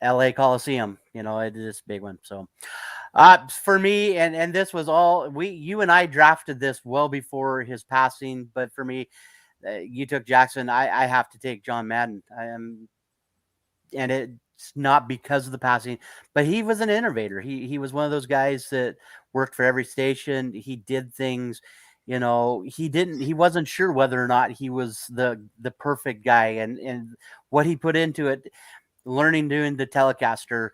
LA Coliseum. You know, it is a big one. So for me, and this was all you and I drafted this well before his passing, but for me, you took Jackson. I have to take John Madden. And it's not because of the passing, but he was an innovator. He was one of those guys that worked for every station. He did things, you know, he wasn't sure whether or not he was the perfect guy, and what he put into it, learning doing the telecaster.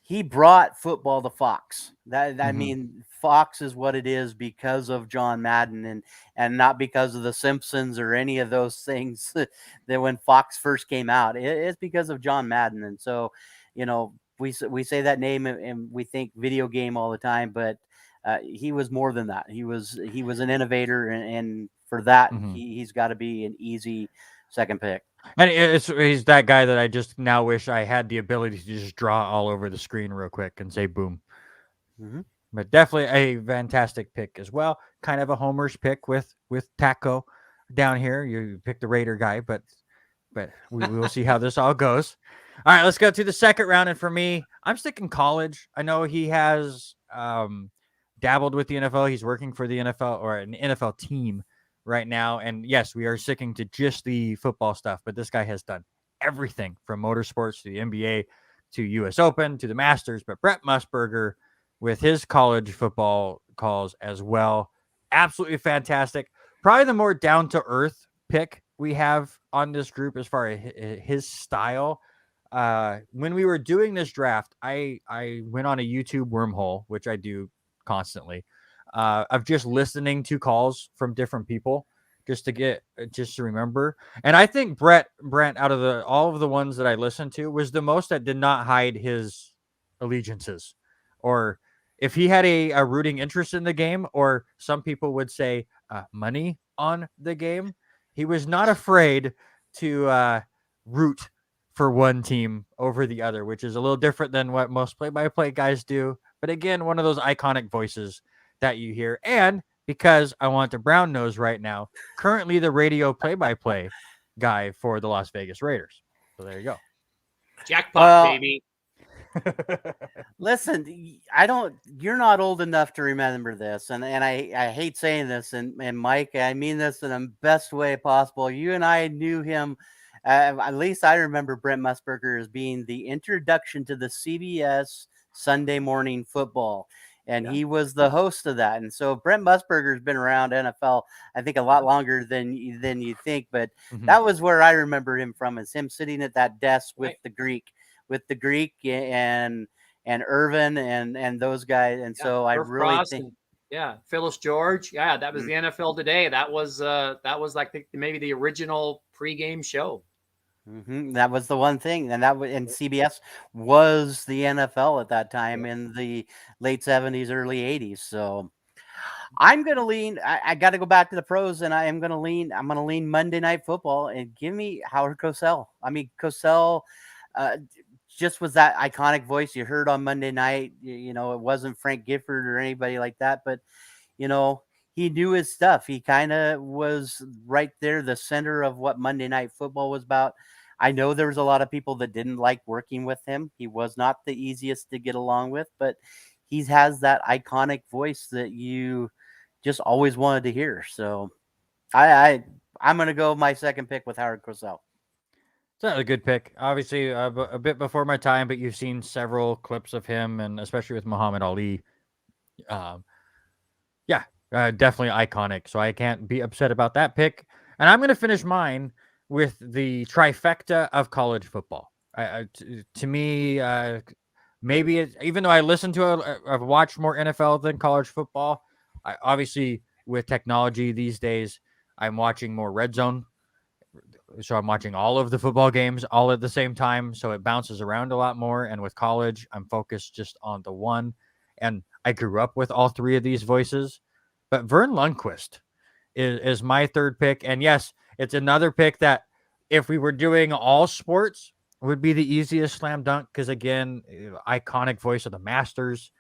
He brought football to Fox. I mean, Fox is what it is because of John Madden, and not because of the Simpsons or any of those things that when Fox first came out. It's because of John Madden. And so, you know, we say that name and we think video game all the time, but he was more than that. He was an innovator, and for that, he's got to be an easy second pick. And he's that guy that I just now wish I had the ability to just draw all over the screen real quick and say boom. But definitely a fantastic pick as well. Kind of a homer's pick with Taco down here. You picked the Raider guy, but we will see how this all goes. All right, let's go to the second round. And for me, I'm sticking college. I know he has dabbled with the NFL. He's working for the NFL or an NFL team right now. And yes, we are sticking to just the football stuff, but this guy has done everything from motorsports to the NBA to US Open to the Masters. But Brent Musburger with his college football calls as well. Absolutely fantastic. Probably the more down-to-earth pick we have on this group as far as his style. When we were doing this draft, I went on a YouTube wormhole, which I do constantly, of just listening to calls from different people just to remember. And I think Brent out of all of the ones that I listened to was the most that did not hide his allegiances, or if he had a rooting interest in the game, or some people would say money on the game, he was not afraid to root for one team over the other, which is a little different than what most play-by-play guys do. But again, one of those iconic voices that you hear. And because I want the brown nose right now, currently the radio play-by-play guy for the Las Vegas Raiders. So there you go. Jackpot, baby. Listen, you're not old enough to remember this. And I hate saying this, and Mike, I mean this in the best way possible. You and I knew him. At least I remember Brent Musburger as being the introduction to the CBS Sunday morning football. And he was the host of that. And so Brent Musburger has been around NFL, I think, a lot longer than you think. But that was where I remember him from, is him sitting at that desk with the Greek, and and Irvin and those guys. And so I Irv really Cross think, Phyllis George. Yeah, that was the NFL Today. That was like maybe the original pregame show. that was the one thing, and and CBS was the NFL at that time in the late 70s, early 80s. So I'm gonna lean. I got to go back to the pros, and I'm gonna lean Monday Night Football and give me Howard Cosell. I mean, Cosell just was that iconic voice you heard on Monday night. You know, it wasn't Frank Gifford or anybody like that, but you know, he knew his stuff. He kind of was right there, the center of what Monday Night Football was about. I know there was a lot of people that didn't like working with him. He was not the easiest to get along with, but he has that iconic voice that you just always wanted to hear. So I'm going to go my second pick with Howard Cosell. It's not a good pick. Obviously, a bit before my time, but you've seen several clips of him, and especially with Muhammad Ali. Definitely iconic. So I can't be upset about that pick. And I'm going to finish mine with the trifecta of college football. To me, maybe even though I listen to I've watched more NFL than college football. Obviously, with technology these days, I'm watching more Red Zone. So I'm watching all of the football games all at the same time. So it bounces around a lot more. And with college, I'm focused just on the one. And I grew up with all three of these voices. But Vern Lundquist is my third pick. And yes, it's another pick that if we were doing all sports would be the easiest slam dunk. Because again, iconic voice of the Masters,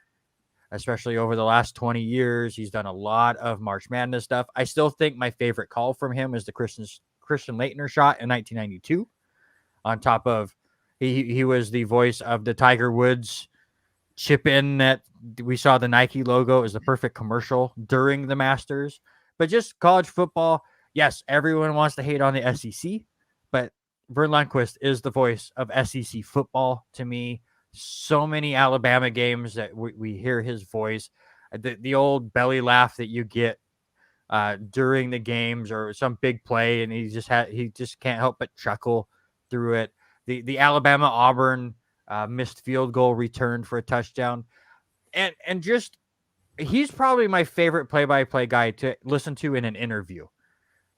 especially over the last 20 years. He's done a lot of March Madness stuff. I still think my favorite call from him is the Christian Laettner shot in 1992. On top of, he was the voice of the Tiger Woods chip in that we saw the Nike logo. It was the perfect commercial during the Masters. But just college football, yes, everyone wants to hate on the SEC, but Vern Lundquist is the voice of SEC football to me. So many Alabama games that we hear his voice, the old belly laugh that you get during the games or some big play, and he just can't help but chuckle through it. The Alabama Auburn missed field goal return for a touchdown, and just he's probably my favorite play-by-play guy to listen to in an interview,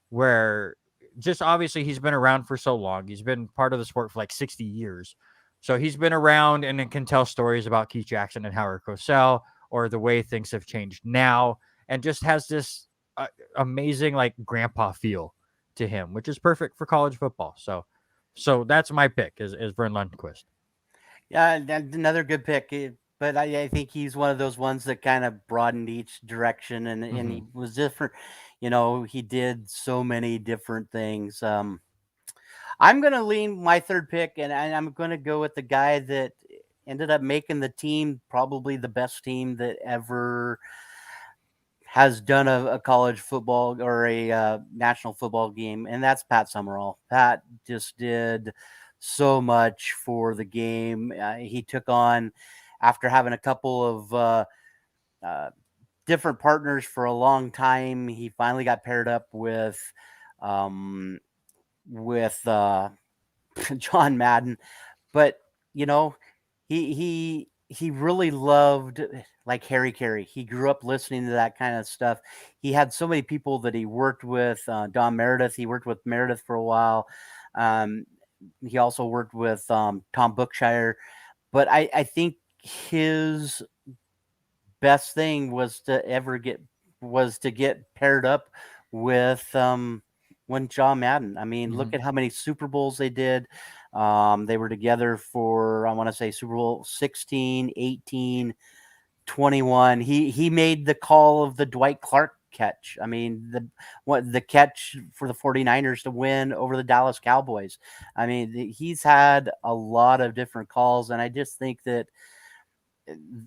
where just obviously he's been around for so long. He's been part of the sport for like 60 years. So he's been around and can tell stories about Keith Jackson and Howard Cosell or the way things have changed now, and just has this amazing like grandpa feel to him, which is perfect for college football. So that's my pick is Vern Lundquist. Yeah, another good pick. But I think he's one of those ones that kind of broadened each direction, and he was different. You know, he did so many different things. I'm going to lean my third pick, and I'm going to go with the guy that ended up making the team, probably the best team that ever has done a college football or a national football game, and that's Pat Sumrall. Pat just did so much for the game. He took on, after having a couple of different partners for a long time, he finally got paired up with John Madden. But you know, he really loved like Harry Carey. He grew up listening to that kind of stuff. He had so many people that he worked with. Don Meredith. He worked with Meredith for a while. He also worked with Tom Bookshire. But I think his best thing was to get paired up with when John Madden. I mean, look at how many Super Bowls they did. They were together for, I want to say, Super Bowl 16, 18, 21. He made the call of the Dwight Clark catch. I mean, the catch for the 49ers to win over the Dallas Cowboys. I mean, he's had a lot of different calls, and I just think that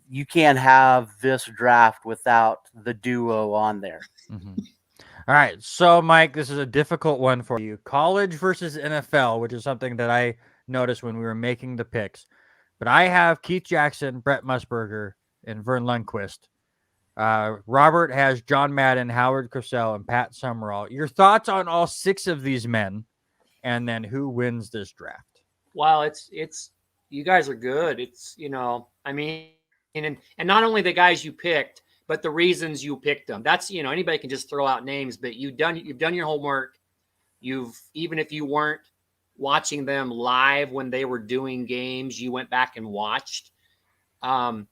you can't have this draft without the duo on there. All right, so Mike, this is a difficult one for you. College versus NFL, which is something that I noticed when we were making the picks. But I have Keith Jackson, Brett Musburger, and Vern Lundquist. Robert has John Madden, Howard Cosell, and Pat Sumrall. Your thoughts on all six of these men, and then who wins this draft? Well, it's you guys are good. It's, I mean, and not only the guys you picked, but the reasons you picked them. That's, anybody can just throw out names, but you've done your homework. Even if you weren't watching them live when they were doing games, you went back and watched. My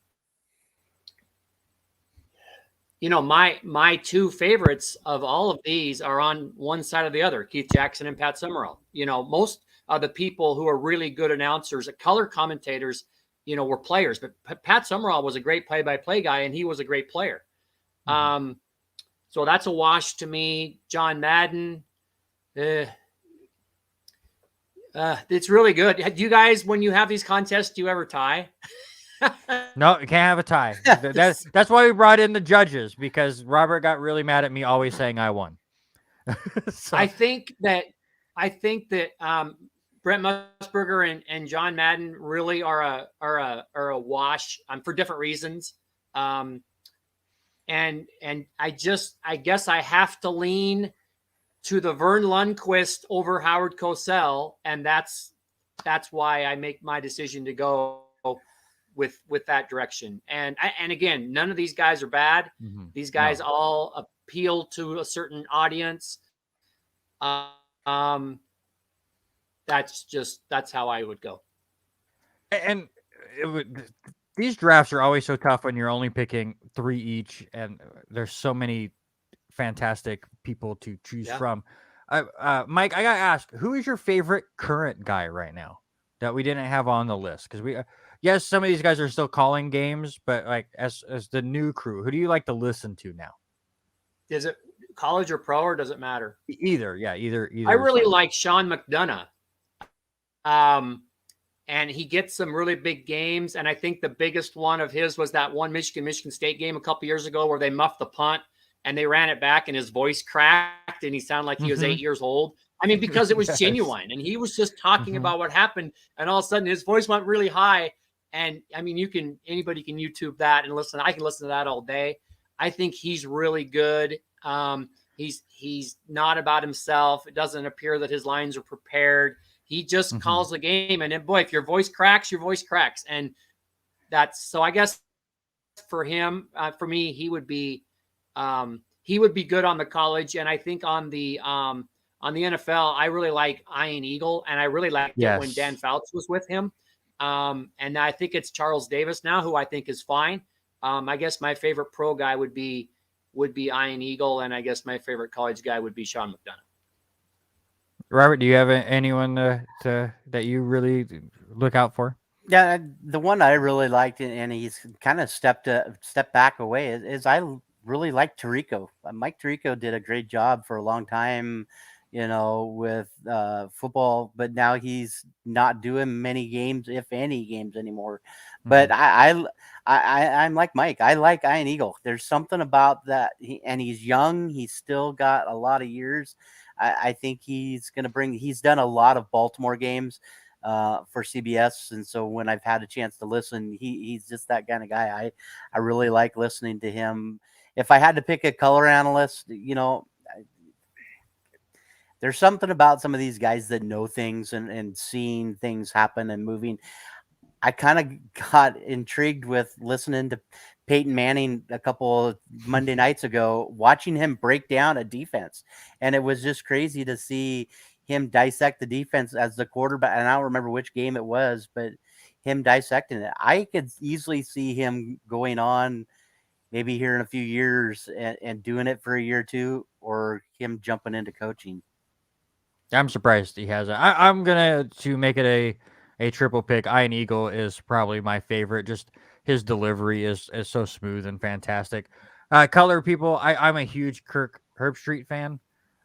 two favorites of all of these are on one side or the other, Keith Jackson and Pat Sumrall. Most of the people who are really good announcers, color commentators, were players, but Pat Sumrall was a great play-by-play guy, and he was a great player. So that's a wash to me. John Madden, it's really good. Do you guys, when you have these contests, do you ever tie? No, you can't have a tie. That's why we brought in the judges, because Robert got really mad at me always saying I won. So. I think that Brent Musburger and John Madden really are a wash for different reasons. And I guess I have to lean to the Vern Lundquist over Howard Cosell, and that's why I make my decision to go with that direction. And again, none of these guys are bad. Mm-hmm. These guys all appeal to a certain audience. That's how I would go. And these drafts are always so tough when you're only picking 3 each, and there's so many fantastic people to choose from. Mike, I gotta ask, who is your favorite current guy right now that we didn't have on the list? Because yes, some of these guys are still calling games, but like as the new crew, who do you like to listen to now? Is it college or pro, or does it matter? Either. I really like Sean McDonough. And he gets some really big games, and I think the biggest one of his was that one Michigan State game a couple years ago where they muffed the punt and they ran it back, and his voice cracked, and he sounded like he was 8 years old. I mean, because it was genuine, and he was just talking about what happened, and all of a sudden his voice went really high. And I mean, anybody can YouTube that and listen. I can listen to that all day. I think he's really good. He's not about himself. It doesn't appear that his lines are prepared. He just calls the game. And then, boy, if your voice cracks, your voice cracks. And so I guess for him, for me, he would be good on the college. And I think on the NFL, I really like Ian Eagle, and I really liked it when Dan Fouts was with him. And I think it's Charles Davis now, who I think is fine. I guess my favorite pro guy would be Ian Eagle, and I guess my favorite college guy would be Sean McDonough. Robert, do you have anyone that you really look out for? Yeah, the one I really liked, and he's kind of stepped back away, is I really like Tirico. Mike Tirico did a great job for a long time, with football, but now he's not doing many games, if any games anymore. But I'm like Mike. I like Ian Eagle. There's something about that, and he's young. He's still got a lot of years. I think he's done a lot of Baltimore games for CBS, and so when I've had a chance to listen, he's just that kind of guy. I really like listening to him. If I had to pick a color analyst, there's something about some of these guys that know things and seeing things happen and moving. I kind of got intrigued with listening to Peyton Manning a couple of Monday nights ago, watching him break down a defense. And it was just crazy to see him dissect the defense as the quarterback. And I don't remember which game it was, but him dissecting it. I could easily see him going on maybe here in a few years and doing it for a year or two, or him jumping into coaching. I'm surprised he hasn't. I'm going to make it a triple pick. Ian Eagle is probably my favorite. Just his delivery is so smooth and fantastic. Color people, I'm a huge Kirk Herbstreit fan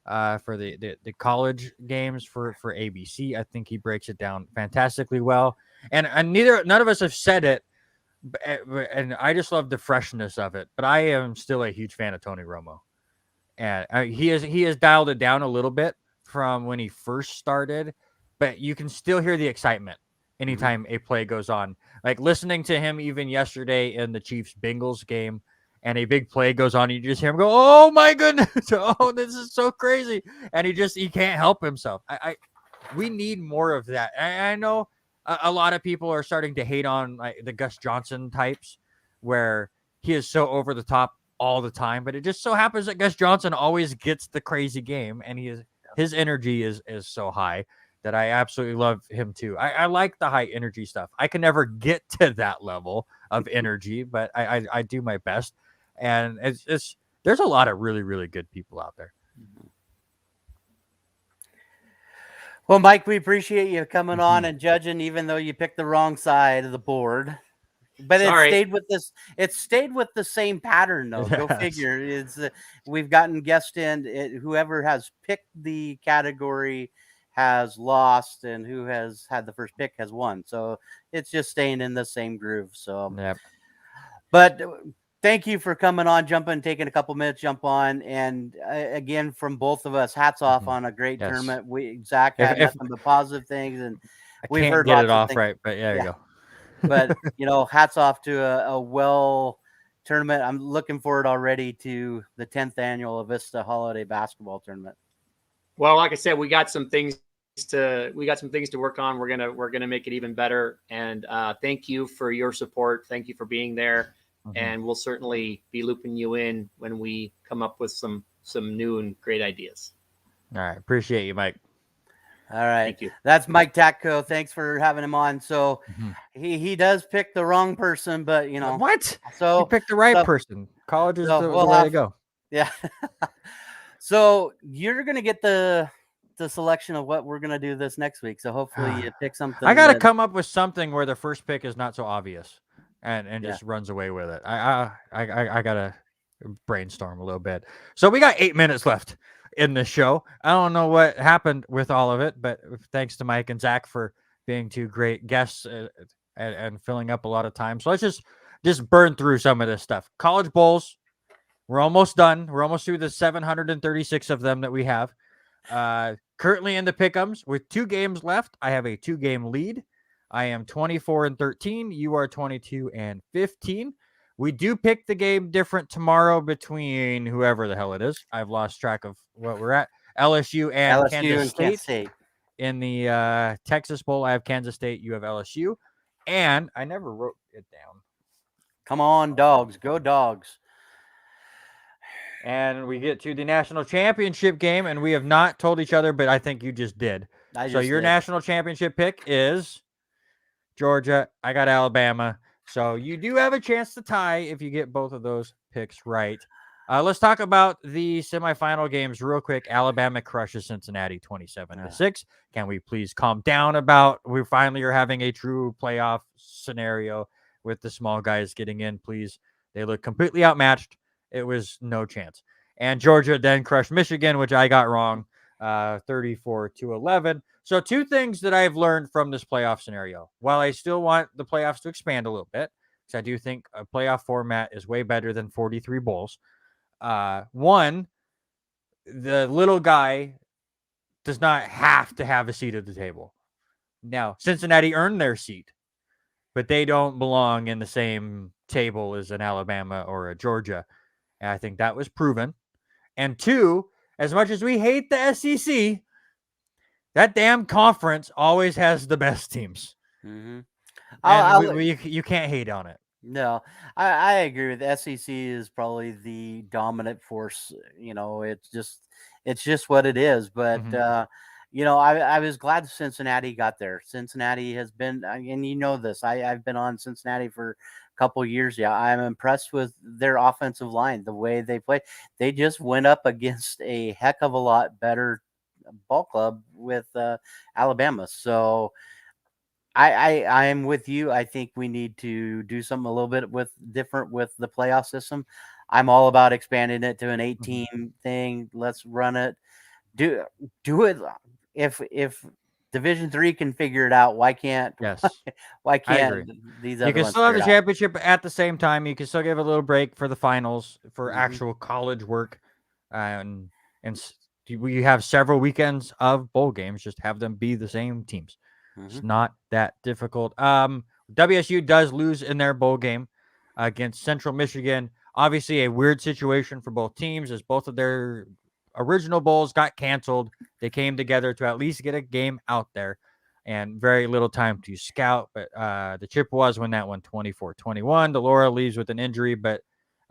for the college games for ABC. I think he breaks it down fantastically well. And none of us have said it, and I just love the freshness of it. But I am still a huge fan of Tony Romo. And he has dialed it down a little bit from when he first started, but you can still hear the excitement anytime a play goes on. Like listening to him even yesterday in the Chiefs-Bengals game, and a big play goes on, you just hear him go, "Oh my goodness! Oh, this is so crazy!" And he can't help himself. We need more of that. I know a lot of people are starting to hate on like the Gus Johnson types, where he is so over the top all the time. But it just so happens that Gus Johnson always gets the crazy game, and his energy is so high that I absolutely love him too. I like the high energy stuff. I can never get to that level of energy, but I do my best. And it's there's a lot of really, really good people out there. Well, Mike, we appreciate you coming on and judging, even though you picked the wrong side of the board. But Sorry. it stayed with this. It stayed with the same pattern, though. Go Yes. figure. It's we've gotten guests in. Whoever has picked the category has lost, and who has had the first pick has won. So it's just staying in the same groove. So, Yep. But thank you for coming on, taking a couple minutes, jump on, and again from both of us, hats off on a great Yes. tournament. Zach had nothing but positive things, and I we've can't heard get lots it of off things. right, but there you go. But hats off to a well tournament. I'm looking forward already to the 10th annual AVISTA Holiday basketball tournament. Well, like I said, we got some things to work on. We're gonna make it even better. And thank you for your support. Thank you for being there. And we'll certainly be looping you in when we come up with some new and great ideas. All right, appreciate you, Mike. All right. Thank you. That's Mike Tatko. Thanks for having him on. So he does pick the wrong person, but what? So you picked the right person. College is the way to go. Yeah. So you're gonna get the selection of what we're gonna do this next week. So hopefully you pick something. I gotta come up with something where the first pick is not so obvious and Yeah. just runs away with it. I gotta brainstorm a little bit. So we got 8 minutes left in the show. I don't know what happened with all of it, but thanks to Mike and Zach for being two great guests and filling up a lot of time. So let's just burn through some of this stuff. College bowls, we're almost done. We're almost through the 736 of them that we have. Currently in the pick'ems with 2 games left, I have a 2-game lead. I am 24-13. You are 22-15. We do pick the game different tomorrow between whoever the hell it is. I've lost track of what we're at. LSU and Kansas State. In the Texas Bowl, I have Kansas State. You have LSU. And I never wrote it down. Come on, dogs. Go dogs. And we get to the national championship game, and we have not told each other, but I think you just did. So your national championship pick is Georgia. I got Alabama. So you do have a chance to tie if you get both of those picks right. Let's talk about the semifinal games real quick. Alabama crushes Cincinnati 27-6. Can we please calm down about we finally are having a true playoff scenario with the small guys getting in, please? They look completely outmatched. It was no chance. And Georgia then crushed Michigan, which I got wrong, 34-11. So 2 things that I've learned from this playoff scenario. While I still want the playoffs to expand a little bit, because I do think a playoff format is way better than 43 bowls. One, the little guy does not have to have a seat at the table. Now, Cincinnati earned their seat, but they don't belong in the same table as an Alabama or a Georgia. And I think that was proven. And 2, as much as we hate the SEC, that damn conference always has the best teams. Mm-hmm. And you can't hate on it. No, I agree with the SEC is probably the dominant force. It's just what it is. But I was glad Cincinnati got there. Cincinnati has been, and this. I've been on Cincinnati for a couple of years. Yeah, I'm impressed with their offensive line, the way they play. They just went up against a heck of a lot better ball club with Alabama. So I am with you. I think we need to do something a little bit different with the playoff system. I'm all about expanding it to an 8-team thing. Let's run it. Do it. If Division III can figure it out, why can't? Yes. Why can't these other ones? You can still have the championship at the same time. You can still give a little break for the finals for actual college work, and we have several weekends of bowl games. Just have them be the same teams. It's not that difficult. WSU does lose in their bowl game against Central Michigan. Obviously, a weird situation for both teams as both of their original bowls got canceled. They came together to at least get a game out there. and very little time to scout. But the Chippewas win that one 24-21. Delora leaves with an injury, but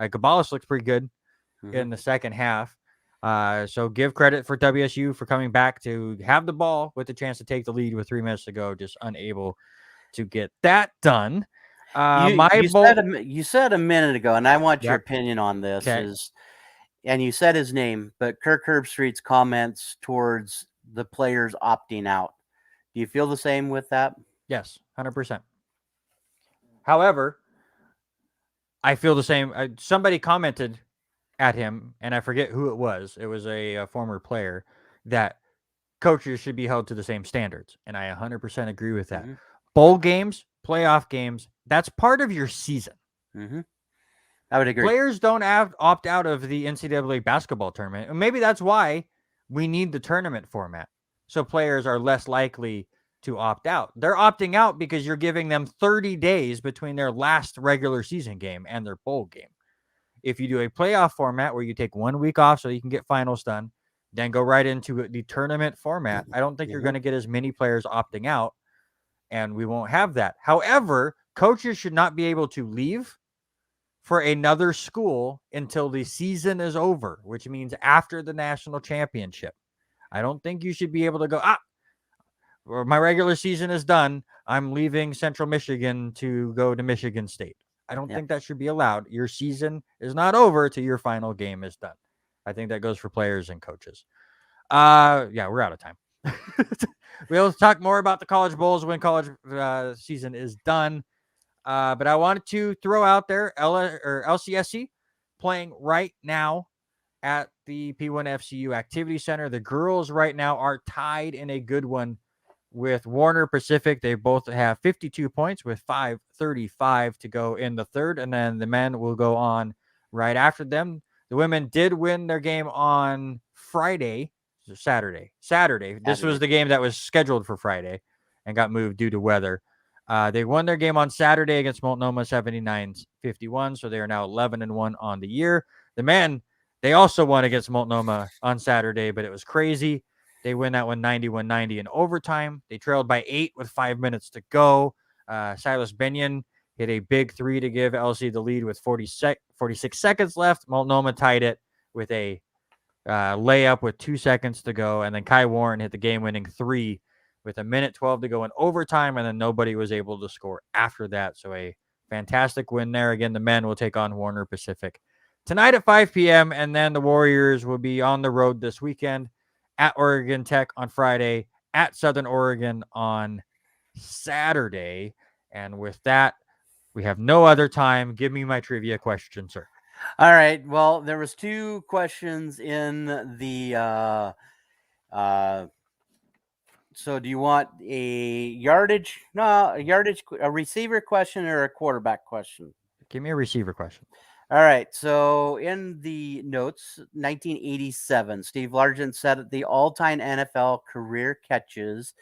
Gabalis looks pretty good in the second half. So give credit for WSU for coming back to have the ball with the chance to take the lead with 3 minutes to go, just unable to get that done. You said a minute ago, and I want your opinion on this, and you said his name, but Kirk Herbstreit's comments towards the players opting out. Do you feel the same with that? Yes, 100%. However, I feel the same. Somebody commented at him, and I forget who it was. It was a former player, that coaches should be held to the same standards, and I 100% agree with that. Bowl games, playoff games, that's part of your season. I would agree. Players don't opt out of the NCAA basketball tournament, and maybe that's why we need the tournament format, so players are less likely to opt out. They're opting out because you're giving them 30 days between their last regular season game and their bowl game. If you do a playoff format where you take 1 week off so you can get finals done, then go right into the tournament format, I don't think you're going to get as many players opting out, and we won't have that. However, coaches should not be able to leave for another school until the season is over, which means after the national championship. I don't think you should be able to go, my regular season is done, I'm leaving Central Michigan to go to Michigan State. I don't think that should be allowed. Your season is not over till your final game is done. I think that goes for players and coaches. We're out of time. We'll talk more about the college bowls when college season is done. But I wanted to throw out there LCSC playing right now at the P1 FCU Activity Center. The girls right now are tied in a good one with Warner Pacific. They both have 52 points with 5:35 to go in the third, and then the men will go on right after them. The women did win their game on Saturday. This was the game that was scheduled for Friday and got moved due to weather. They won their game on Saturday against Multnomah 79-51, so they are now 11-1 on the year. The men, they also won against Multnomah on Saturday, but it was crazy. They win that one 91-90 in overtime. They trailed by 8 with 5 minutes to go. Silas Benyon hit a big 3 to give LC the lead with 46 seconds left. Multnomah tied it with a layup with 2 seconds to go. And then Kai Warren hit the game-winning 3 with 1:12 to go in overtime, and then nobody was able to score after that. So a fantastic win there. Again, the men will take on Warner Pacific tonight at 5 p.m., and then the Warriors will be on the road this weekend at Oregon Tech on Friday, at Southern Oregon on Saturday. And with that, we have no other time. Give me my trivia question, sir. All right. Well, there was 2 questions in the so do you want a receiver question or a quarterback question? Give me a receiver question. All right. So in the notes, 1987, Steve Largent set the all-time NFL career catches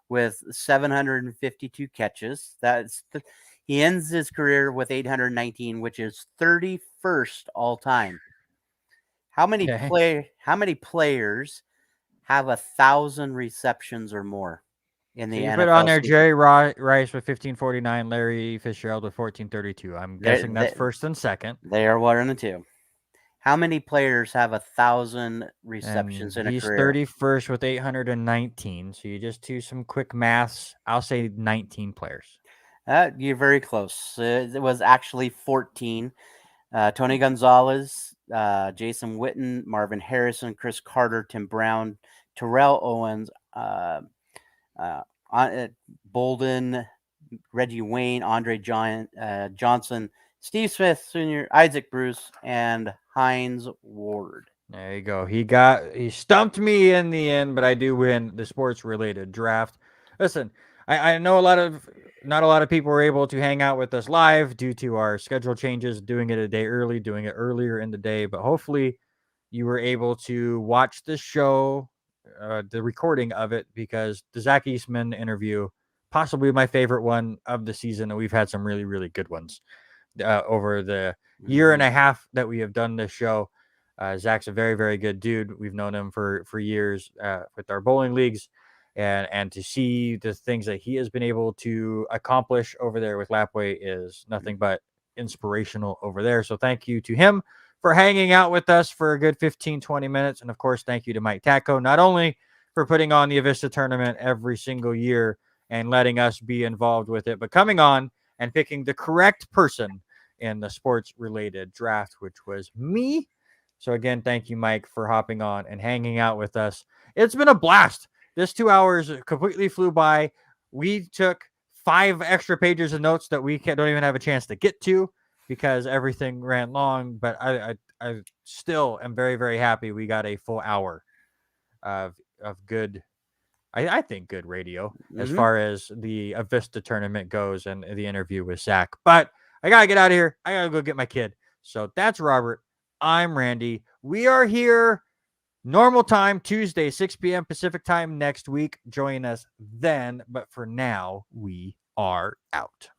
with 752 catches. He ends his career with 819, which is 31st all time. How many players have 1,000 receptions or more in the NFL? You put on there Jerry Rice with 1549, Larry Fitzgerald with 1432. I'm guessing that's first and second. They are 1 and 2. How many players have 1,000 receptions in a career? He's 31st with 819. So you just do some quick maths. I'll say 19 players. You're very close. It was actually 14. Tony Gonzalez, Jason Witten, Marvin Harrison, Chris Carter, Tim Brown, Terrell Owens, Bolden, Reggie Wayne, Andre Johnson, Steve Smith Sr., Isaac Bruce, and Hines Ward. There you go. He stumped me in the end, but I do win the sports-related draft. Listen, I know not a lot of people were able to hang out with us live due to our schedule changes, doing it a day early, doing it earlier in the day, but hopefully you were able to watch the show, the recording of it, because the Zach Eastman interview, possibly my favorite one of the season, and we've had some really, really good ones over the year and a half that we have done this show. Zach's a very, very good dude. We've known him for years with our bowling leagues. and to see the things that he has been able to accomplish over there with Lapwai is nothing but inspirational over there. So thank you to him for hanging out with us for a good 15-20 minutes. And of course, thank you to Mike Tacko, not only for putting on the Avista tournament every single year and letting us be involved with it, but coming on and picking the correct person in the sports related draft, which was me. So again, thank you, Mike, for hopping on and hanging out with us. It's been a blast. This 2 hours completely flew by. We took 5 extra pages of notes that we don't even have a chance to get to because everything ran long. But I still am very, very happy we got a full hour of good, I think, good radio as far as the Avista tournament goes and the interview with Zach. But I got to get out of here. I got to go get my kid. So that's Robert. I'm Randy. We are here normal time, Tuesday, 6 p.m. Pacific time next week. Join us then. But for now, we are out.